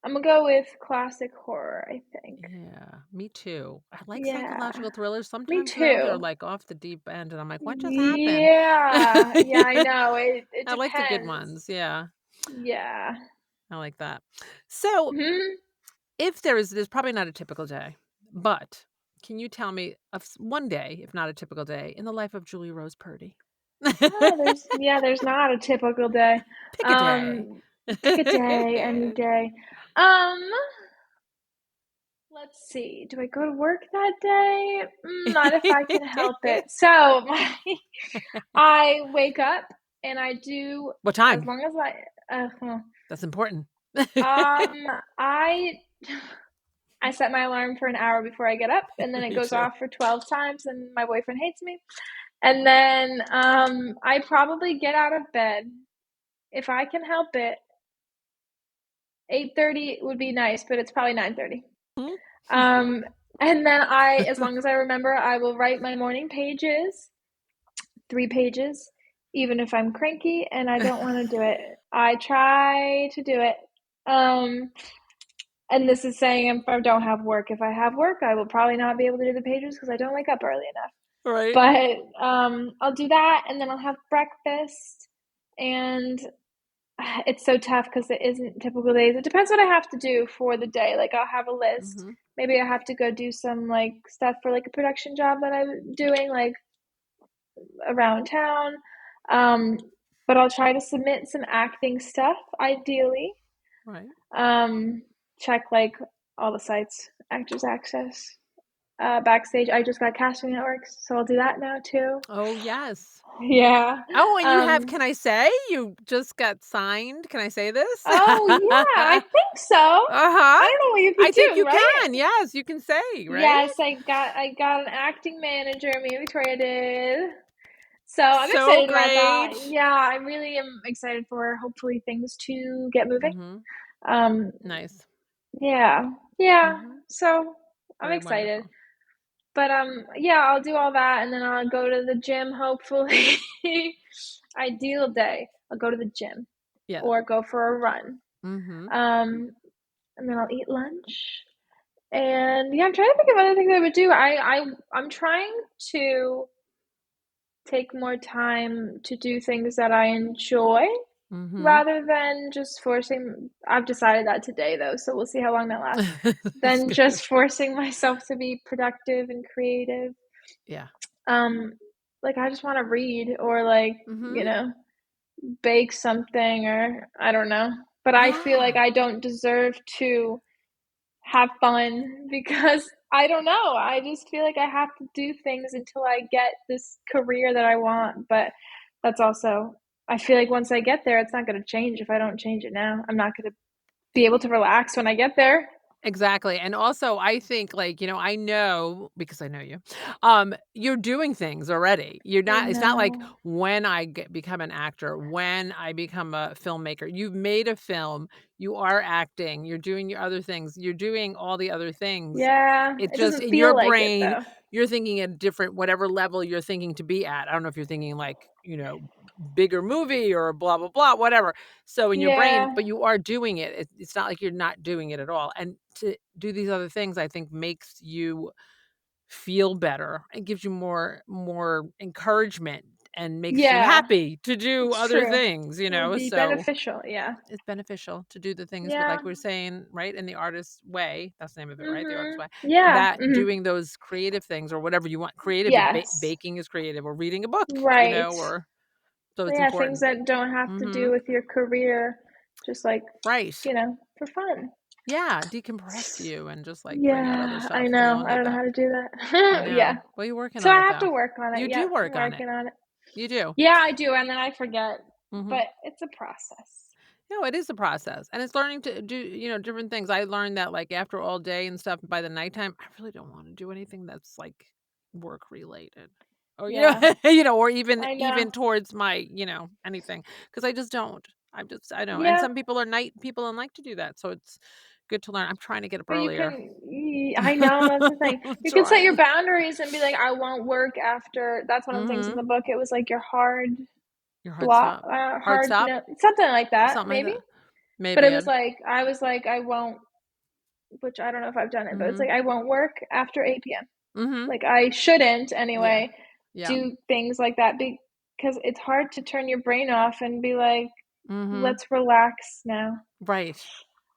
I'm gonna go with classic horror, I think. yeah, me too. I like Yeah, psychological thrillers me sometimes, though, they're, too. like, off the deep end, and I'm like, "What just happened?" Yeah, yeah, I know, it I like the good depends. ones, yeah, Yeah. I like that. So, Mhm. if there's probably not a typical day, but can you tell me of one day, if not a typical day, in the life of Julie Rose Purdy? There's not a typical day. Pick a day. Um, Pick a day, any day. Um, let's see, do I go to work that day? Not if I can help it. So, I wake up and I do What as time? long as That's important. I I set my alarm for an hour before I get up, and then it Me goes too. off for 12 times, and my boyfriend hates me. And then, I probably get out of bed, if I can help it, 8:30 would be nice, but it's probably 9:30. Um, and then as long as I remember, I will write my morning pages, 3 pages, even if I'm cranky and I don't wanna do it. I try to do it. Um, and this is saying if I don't have work. If I have work, I will probably not be able to do the pages because I don't wake up early enough. Right. But, I'll do that, and then I'll have breakfast, and it's so tough because it isn't typical days. It depends what I have to do for the day. Like, I'll have a list. Mhm. Maybe I have to go do some, like, stuff for, like, a production job that I'm doing, like, around town. Um, but I'll try to submit some acting stuff, ideally. Right. Um, Check, like, all the sites, Actors Access, Backstage. I just got Casting Networks, so I'll do that now too. Oh, yes. Yeah. Oh, and you have Um, can I say you just got signed? Can I say this? oh, yeah, I think so. Uh-huh. I don't know what you I could think do, you right? can. Yes, you can say, right? Yes, I got an acting manager, me and Victoria did. So I'm So excited about that. great. Yeah, I really am excited for hopefully things to get moving. Mhm. Um, Nice. yeah, yeah. Mhm. So I'm Very excited. wonderful. But yeah, I'll do all that and then I'll go to the gym hopefully. Ideal day, I'll go to the gym Yeah. or go for a run. Mhm. Um, and then I'll eat lunch. And yeah, I'm trying to think of other things I would do. I'm trying to take more time to do things that I enjoy Mhm. rather than just forcing. I've decided that today though, so we'll see how long that lasts. That's Than good. just forcing myself to be productive and creative. Yeah. Um, like I just want to read or like, Mhm. you know, bake something, or I don't know. But I feel like Yeah. I don't deserve to have fun because I don't know. I just feel like I have to do things until I get this career that I want. But that's also, I feel like once I get there, it's not going to change if I don't change it now. I'm not going to be able to relax when I get there. Exactly. And also I think like, I know because I know you, you're doing things already. I It's not like know. when I become an actor, when I become a filmmaker, you've made a film, you are acting, you're doing your other things, you're doing all the other things. Yeah. It's It just doesn't in your feel like it brain, though. you're thinking a different, whatever level you're thinking to be at. I don't know if you're thinking like, bigger movie or blah, blah, blah, whatever. So in your brain, Yeah. but you are doing it. It's not like you're not doing it at all. And to do these other things, I think makes you feel better and gives you more encouragement and makes you Yeah. happy to do It's other true. things, It would be so beneficial. Yeah. it's beneficial to do the things with, Yeah. like we're saying, right, in the artist way. That's the name of it, right? The artist way. Yeah. That doing those creative things or whatever you want. Creative, Yes. baking is creative, or reading a book, Right. or so it's Yeah, things important. that don't have to do Mhm. with your career, just like, Right. for fun. Yeah, decompress you and just, like, bring out other Yeah, I stuff. We know. all I need don't know that. how to do I that. Yeah. know. Well, you're working So I on it, have though. to work on it. You do Yep, I'm work on it. working on it. You do. Yeah, I do, and then I forget, Mhm. but it's a process. No, it is a process, and it's learning to do, different things. I learned that, like, after all day and stuff, by the nighttime, I really don't wanna do anything that's, like, work related or, Yeah, or even I know. even towards my, anything, because I just don't. I don't, and Yeah, some people are night people and like to do that, so it's good to learn. I'm trying to get up but you earlier. can I know, that's the thing. I'm You can set your trying. boundaries and be like, "I won't work after." That's one of the things in Mhm. the book. It was like your Your heart stop. Heart hard stop? no something like that, Something like maybe? that? But Maybe it was I'd like I was like, "I won't," which I don't know if I've done it, but it's like, Mhm. "I won't work after 8 p.m." Mhm. Like, I shouldn't Yeah. anyway Yeah. do things like that because it's hard to turn your brain off and be like, Mhm. "Let's relax now." Right.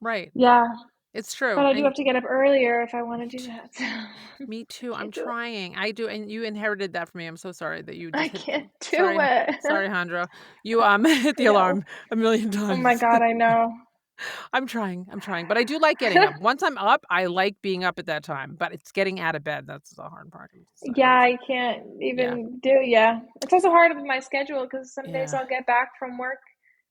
Right. Yeah, It's but true, I do and have to get up earlier if I me wanna do too. that. Me too, I'm Can't do it. trying. I do, and you inherited that from me. I'm so sorry that you I just hit can't do sorry, it. sorry, Handra. You, hit I the know. alarm a million Oh my times. god, I know. I'm trying, but I do like getting up. Once I'm up, I like being up at that time, but it's getting out of bed, that's the hard part. Yeah, I can't Yeah, even do yeah. It's also hard with my schedule because some days yeah, I'll get back from work.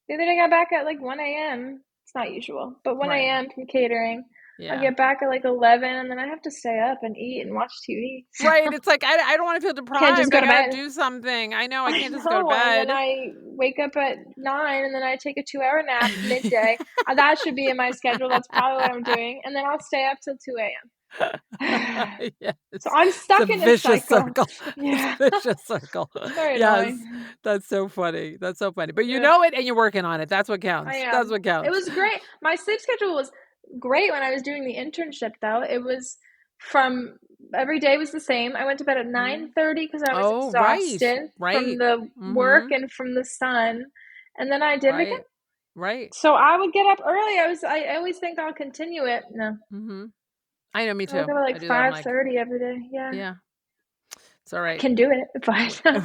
The other day I got back at like 1 a.m. It's not usual, but 1 right, a.m. from catering. I'll yeah. get back at like 11 and then I have to stay up and eat and watch TV. Right, it's like, I don't wanna feel Can't just deprived, I go to gotta bed. do something. I know, I I can't just go to know, and then bed. I wake up at 9 and then I take a 2-hour nap midday. That should be in my schedule. That's probably what I'm doing. And then I'll stay up till 2 a.m. Yes. So I'm It's a stuck in this vicious cycle. circle. It's Yeah. a vicious circle. It's very Yes. annoying. That's so funny. That's so funny. But you Yeah. know it and you're working on it. That's what I counts. That's am. what It counts. was great. My sleep schedule was great when I was doing the internship, though. It was from every day was the same. I went to bed at Mhm. 9:30 because I was Oh, right. exhausted from Right. the work Mhm. and from the sun, and then I did it again. Right. Right. So I would get up early. I always think I'll continue it. No. Mhm. I know, me I woke too. up at I like do that. I'm like, 5:30 every day. Yeah. yeah, it's all I right. can do it, but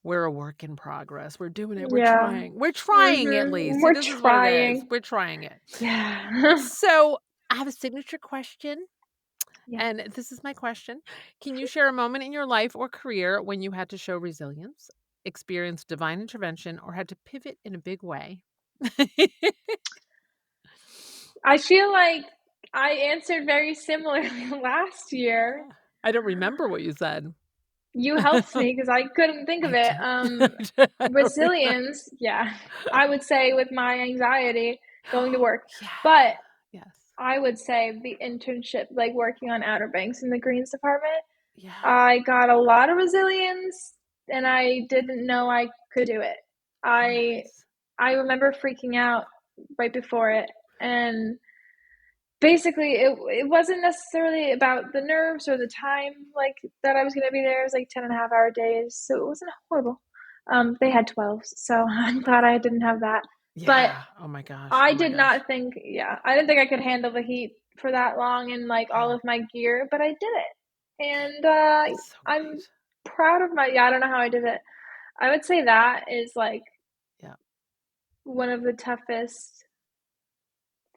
We're a work in progress. We're doing it. We're yeah. trying. We're trying at least. We're This is what it is. trying. We're trying it. Yeah. So I have a signature question. Yes. And this is my question. Can you share a moment in your life or career when you had to show resilience, experience divine intervention, or had to pivot in a big way? I feel like I answered very similarly last year. I don't remember what you said. You helped me because I couldn't think of I it. did. I don't remember. Resilience, yeah, I would say with my anxiety going to work, Yeah. but Yes. I would say the internship, like working on Outer Banks in the Greens department, Yeah. I got a lot of resilience and I didn't know I could do it. I Yes. I remember freaking out right before it, and basically it wasn't necessarily about the nerves or the time like that I was going to be there. It was like 10.5 hour days, so it wasn't horrible. They had 12, so I'm glad I didn't have that, but Yeah. Oh my gosh. I Oh my did gosh. not think, yeah, I didn't think I could handle the heat for that long and like all Yeah. of my gear, but I did it. And That's so I'm great. proud of my, yeah, I don't know how I did it. I would say that is like one of the toughest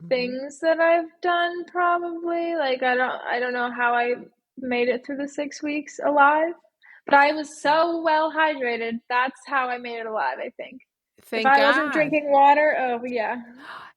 things that I've done, probably. Like, I don't know how I made it through the 6 weeks alive, but I was so well hydrated. That's how I made it alive, I think. If Thank I wasn't God. drinking water, oh yeah,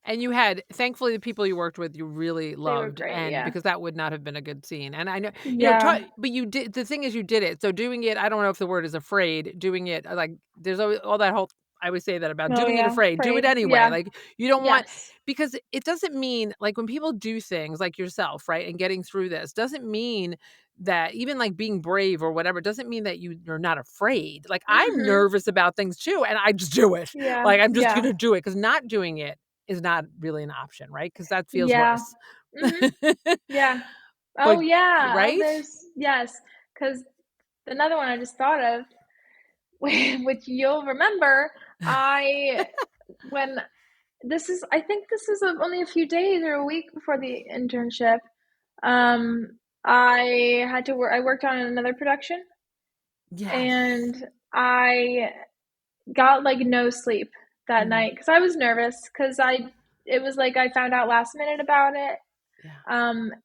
And you had, thankfully, the people you worked with, you really they were loved, great. and Yeah, because that would not have been a good scene. And I know, yeah, but you did, the thing is, you did it. So doing it, I don't know if the word is afraid, doing it, like, there's always all that whole, I would say that about oh doing it yeah, afraid, do it afraid. anyway. Yeah, Like, you don't want, yes, because it doesn't mean, like, when people do things like yourself, right, and getting through this, doesn't mean that, even like being brave or whatever, doesn't mean that you're not afraid. Like, I'm mhm, nervous about things too, and I just do it. yeah, Like, I'm just yeah, gonna do it, because not doing it is not really an option, right? Because that feels yeah, worse. mhm, yeah. Oh But yeah, oh right? there's yes, because another one I just thought of, which you'll remember, I when I think this is only a few days or a week before the internship. Um, I had to work. I worked on another production, Yes. and I got like no sleep that Mm, night because I was nervous because it was like I found out last minute about it. yeah.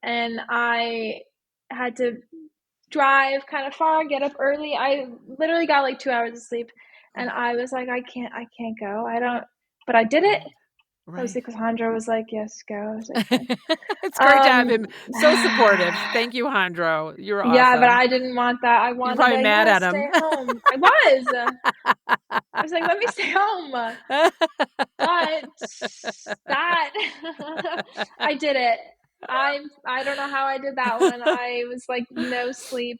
And I had to drive kind of far, get up early. I literally got like 2 hours of sleep, and I was like, I can't go. I don't. But I did it. Right. I was Right. like, Cassandra was like, yes, go. I was like, fine. It's great to have him so supportive. Thank you, Jandro. You're Yeah, but awesome. I didn't want that. I You're wanted to be probably like, mad no, at stay him. home. I was. I was like, let me stay home. But that I did it. I don't know how I did that one. I was like no sleep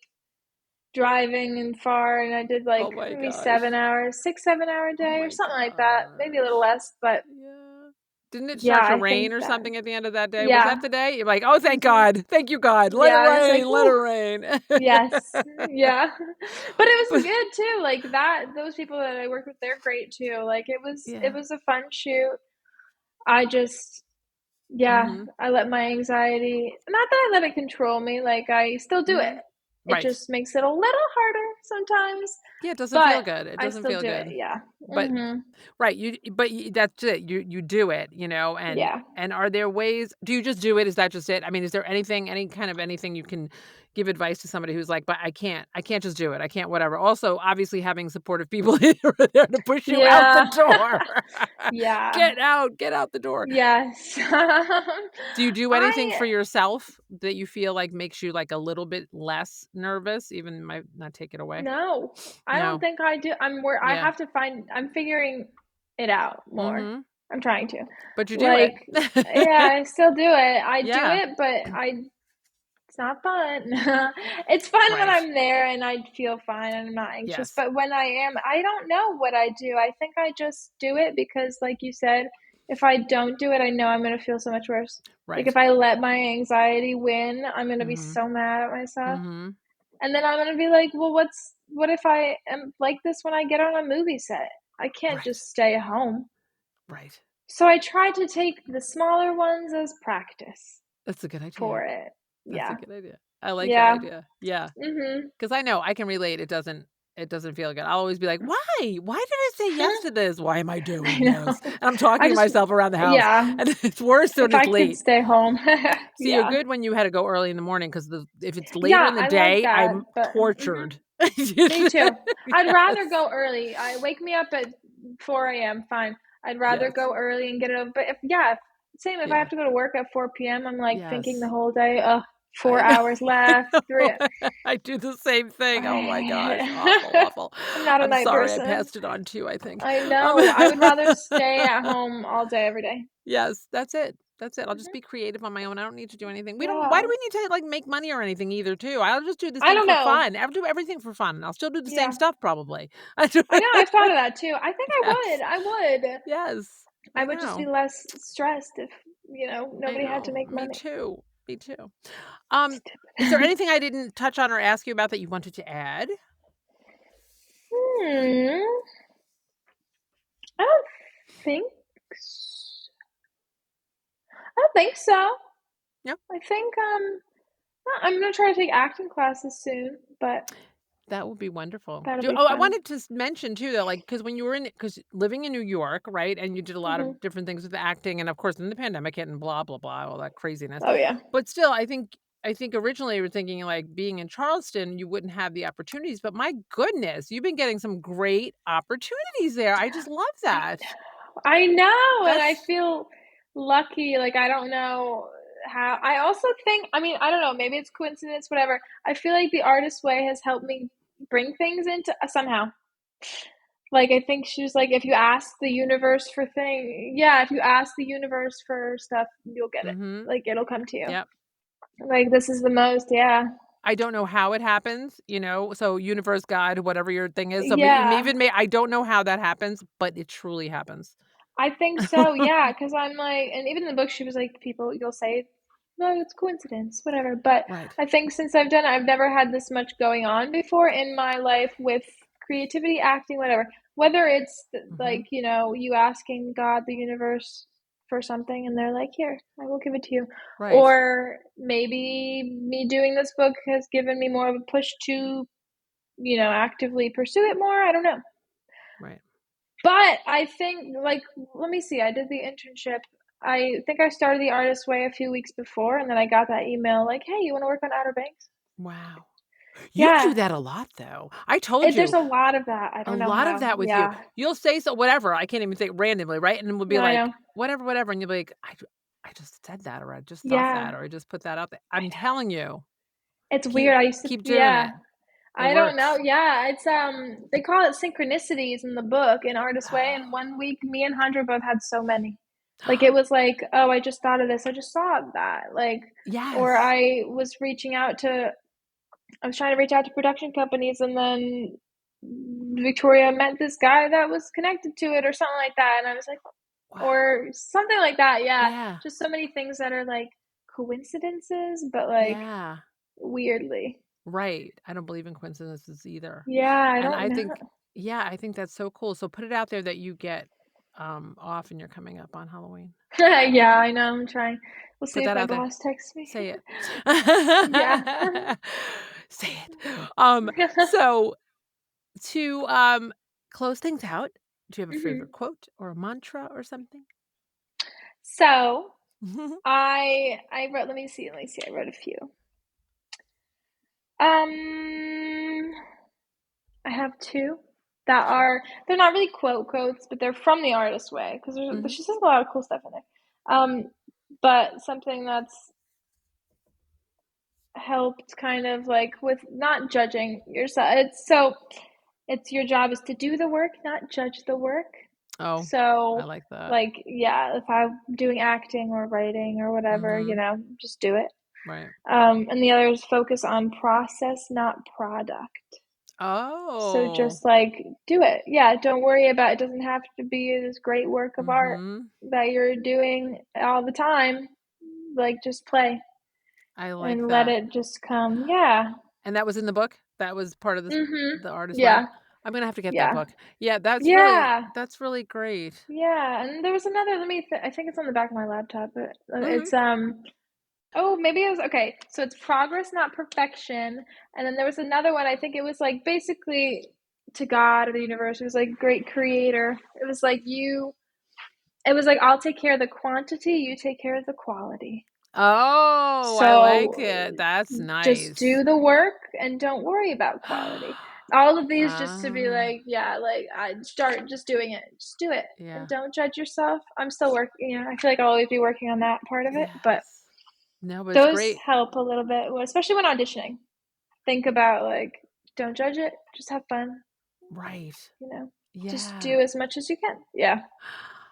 driving and far, and I did like Oh my maybe gosh. 7 hours, 6, 7 hour Oh day or my something like that. Maybe a little gosh. less, but Yeah. Didn't it yeah, start to I rain think or that something at the end of that day? Was yeah. that the day? You're like, "Oh, thank Mhm. God. Thank you, God. Let it Yeah, I was like, rain. Let it "Whew." rain." Yes. Yeah. But it was But good too. Like that those people that I worked with, they're great too. Like it yeah. was a fun shoot. I just yeah, Mhm. I let my anxiety not that I let it control me, like I still do it. Mhm. It Right. just makes it a little harder sometimes, Yeah, it doesn't but feel good. It I doesn't still feel do it. good. Yeah. But Mhm. right, that's it. You do it, Yeah. and are there ways, do you just do it? Is that just it? I mean, is there anything, anything you can give advice to somebody who's like, "But I can't just do it. I can't whatever." Also, obviously having supportive people who are there to push you out the Yeah. door. Yeah. Get out the door. Yes. Do you do anything I for yourself that you feel like makes you like a little bit less nervous, even might not take it away? no. I don't No. think I do. I Yeah. have to I'm figuring it out more. Mhm. I'm trying to. But you do it. Like, yeah, I still do it. I do Yeah. it, but it's not fun. It's fun when Right. I'm there and I feel fine and I'm not anxious, Yes. but when I don't know what I do. I think I just do it because, like you said, if I don't do it, I know I'm gonna feel so much worse. Like, Right. if I let my anxiety win, I'm gonna be Mhm. so mad at myself, Mhm. and then I'm gonna be like, "Well, what if I am like this when I get on a movie set? I can't Right. just stay home." Right. So I try to take the smaller ones as practice That's a good idea. for it. That's a Yeah. good idea. I like that Yeah. idea. Yeah. Mhm. 'Cause I know I can relate. It doesn't feel good. I'll always be like, "Why? Why did I say yes to this? Why am I I doing this?" know. And I'm talking I to just myself around the house, yeah, and it's worse when if it's I could late. stay home. See, you're Yeah. good when you had to go early in the morning, 'cause if it's later Yeah, in the I like day, that, I'm but mhm. tortured. Me too. I'd rather Yes. go early. I wake me up at 4 a.m., fine. I'd rather Yes. go early and get it over but if yeah, same, if I Yeah. have to go to work at 4 p.m., I'm, like, thinking the Yes. whole day, "Ugh, 4 I know. hours I left, 3" know. I do the same thing. Oh my gosh. Awful, I awful. I'm not a I'm night sorry I person. passed it on to you, I think. I Um, know. I would rather stay at home all day, every day. yes, that's it. That's it. I'll just Mhm. be creative on my own. I don't need to do anything. Why do Yeah. we need to like make money or anything either too? I'll just do this I thing don't for know. fun. I'll do everything for fun. I'll still do the same Yeah. stuff probably. I do. I know, I've thought of that too. I think Yes. I would. Yes. I I would just be know. less stressed if, I nobody had to know. make Me money. too. Me too. Um, is there anything I didn't touch on or ask you about that you wanted to add? Hmm. I don't think s I don't think so. Yeah. I think, I'm gonna try to take acting classes soon, but That would be wonderful. That'll be I fun. wanted to mention too, though, like, because when you were because living in New York, right, and you did a lot Mhm. of different things with the acting, and of course, in the pandemic hit and blah blah blah, all that craziness. Oh yeah. But still, I think originally you were thinking like being in Charleston, you wouldn't have the opportunities. But my goodness, you've been getting some great opportunities there. I just love I that. I know, and I That's feel lucky. Like I don't know how. I also think. I mean, I don't know. Maybe it's coincidence. Whatever. I feel like the artist way has helped me bring things into somehow. Like I think she was like, if you ask the universe for yeah, if you ask the universe for stuff, you'll get it. mm-hmm. Like it'll come to you. Yep. Like this is the most. Yeah. I don't know how it happens, so universe, God, whatever your thing is. So Yeah. I don't know how that happens, but it truly happens. I think so, yeah, because 'cause I'm like and even in the book, she was like, "People you'll say, no, it's coincidence, whatever." But Right. I think since I've done it, I've never had this much going on before in my life with creativity, acting, whatever. Whether it's, Mm-hmm. like, you asking God, the universe, for something, and they're like, "Here, I will give it to you." Right. Or maybe me doing this book has given me more of a push to, actively pursue it more, I don't know. Right. But I think, like, let me see, I did the internship. I think I started the artist way a few weeks before, and then I got that email like, "Hey, you want to work on Outer Banks?" Wow. You do Yeah, that a lot, though. I told there's you a lot of that. I a don't know lot of how. that with you. Yeah, You'll say so, whatever. I can't even say it randomly, right? And then we'll be I like, know. whatever, whatever. And you'll be like, I just said that, or I just thought Yeah, that, or I just put that out there. I I'm know. telling you, It's keep weird. I used to, keep doing yeah. it. It I don't know. works. Yeah, it's they call it synchronicities in the book in Artist Way. And one week, me and Hunter both had so many. Like it was like, oh, I just thought of this. I just saw that. Like, or Yes. I was reaching out to I was trying to reach out to production companies, and then Victoria met this guy that was connected to it or something like that, and I was like Wow. or something like that, yeah. Yeah. Just so many things that are, like, coincidences, but, like, Yeah. weirdly. Right. I don't believe in coincidences either. Yeah, I And don't I know. think, yeah, I think that's so cool. So put it out there that you get off and you're coming up on Halloween. Yeah, I know, I'm trying. We'll see Put if that my out there. boss texts me. Say it. Yeah. Say it. So to close things out, do you have a Mhm. favorite quote or a mantra or something? So, I wrote let me see, I wrote a few. Um I have 2 that Sure. they're not really quotes, but they're from the artist way because Hmm. she says a lot of cool stuff in there. But something that's helped kind of like with not judging yourself. It's your job is to do the work, not judge the work. Oh, I So like that. like yeah, if I'm doing acting or writing or whatever, Hmm. just do it. Right. And the other is focus on process, not product. So Oh. just like do it. Yeah, don't worry about it doesn't have to be this great work of art Hmm. that you're doing all the time. Like just play I like and let that. it just come. Yeah. And that was in the book? That was part of this Mhm. the artist way? Yeah. I'm gonna have to get that Yeah. book. Yeah, Yeah. that's really great. Yeah. And there was another, I think it's on the back of my laptop, but Mhm. it's oh, maybe it was okay. So it's progress, not perfection. And then there was another one. I think it was like basically to God or the universe. It was like great creator. It was like it was like I'll take care of the quantity, you take care of the quality. Oh, I like So it. That's just nice. do the work and don't worry about quality. All of these just to be Ah, like, yeah, like I start just doing it. Just do it and yeah. don't judge yourself. I'm still working, I feel like I'll always be working on that part of it, but Yes. No, but it's those great. help a little bit, especially when auditioning. Think about like, don't judge it, just have fun, Right. you know. Just Yeah. do as much as you can. Yeah.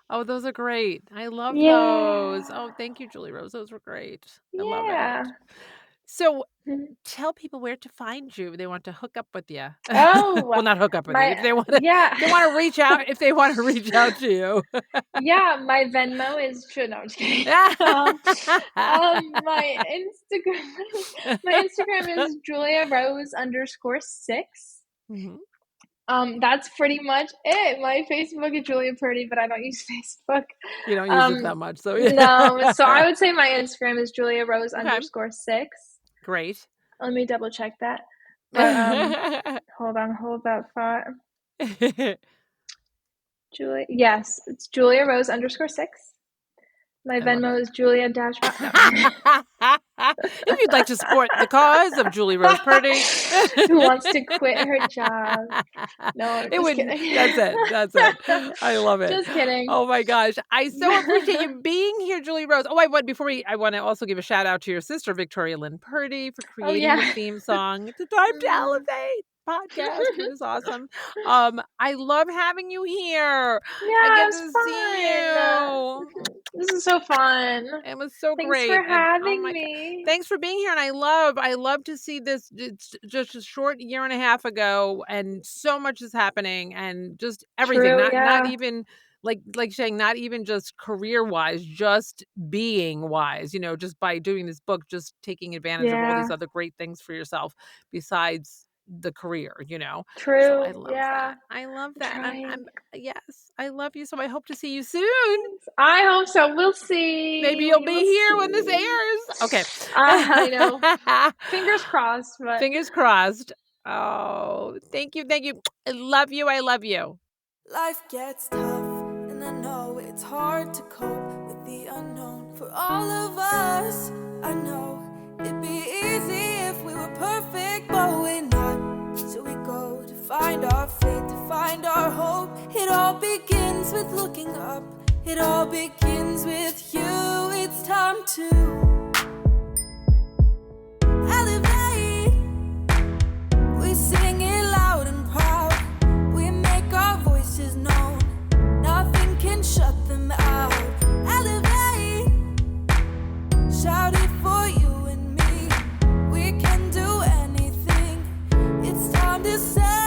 Oh, those are great. I love those. Yeah. Oh, thank you, Julie Rose. Those were great. I love it. Yeah. So, Mhm. tell people where to find you if they want to hook up with you. Oh, Well, not hook up with you. my If they want to yeah. if they want to reach out, if they want to reach out to you. Yeah, my Venmo is true. No, I'm just kidding. My Instagram, my Instagram is Julia Rose _6. Mhm. That's pretty much it. My Facebook is Julia Purdy, but I don't use Facebook. You don't use it Um, that much, so no, so yeah. I would say my Instagram is Julia Rose Okay, _6. great. Let me double check that. But hold that thought. Julia, yes, it's Julia Rose _6. My Venmo is Julia dash. No. If you'd like to support the cause of Julie Rose Purdy, who wants to quit her job? No, I'm just kidding. That's it. I love it. Just kidding. Oh my gosh, I so appreciate you being here, Julie Rose. Oh, I want to also give a shout out to your sister Victoria Lynn Purdy for creating the theme song to Time to Elevate podcast. It was awesome. I love having you here. Yeah, I get it's to fun. see you. This is so fun. It was so Thanks great. for having me. Thanks for being here. And I love to see this. It's just a short year and a half ago, and so much is happening, and just everything. True, Not even like saying, not even just career wise, just being wise. Just by doing this book, just taking advantage of all these other great things for yourself besides the career. True. So I love that. I love that. Yes, I love you. So I hope to see you soon. I hope so. We'll see. Maybe you'll be here when this airs. Okay. I know. Fingers crossed. But... Fingers crossed. Oh, thank you. I love you. Life gets tough, and I know it's hard to cope with the unknown. For all of us, I know it'd be easy if we were perfect, but we're not. So we go to find our faith, to find our hope. It all begins with looking up. It all begins with you. It's time to elevate. We sing it loud and proud. We make our voices known. Nothing can shut them out. Elevate. Shout it for you and me. We can do anything. It's time to say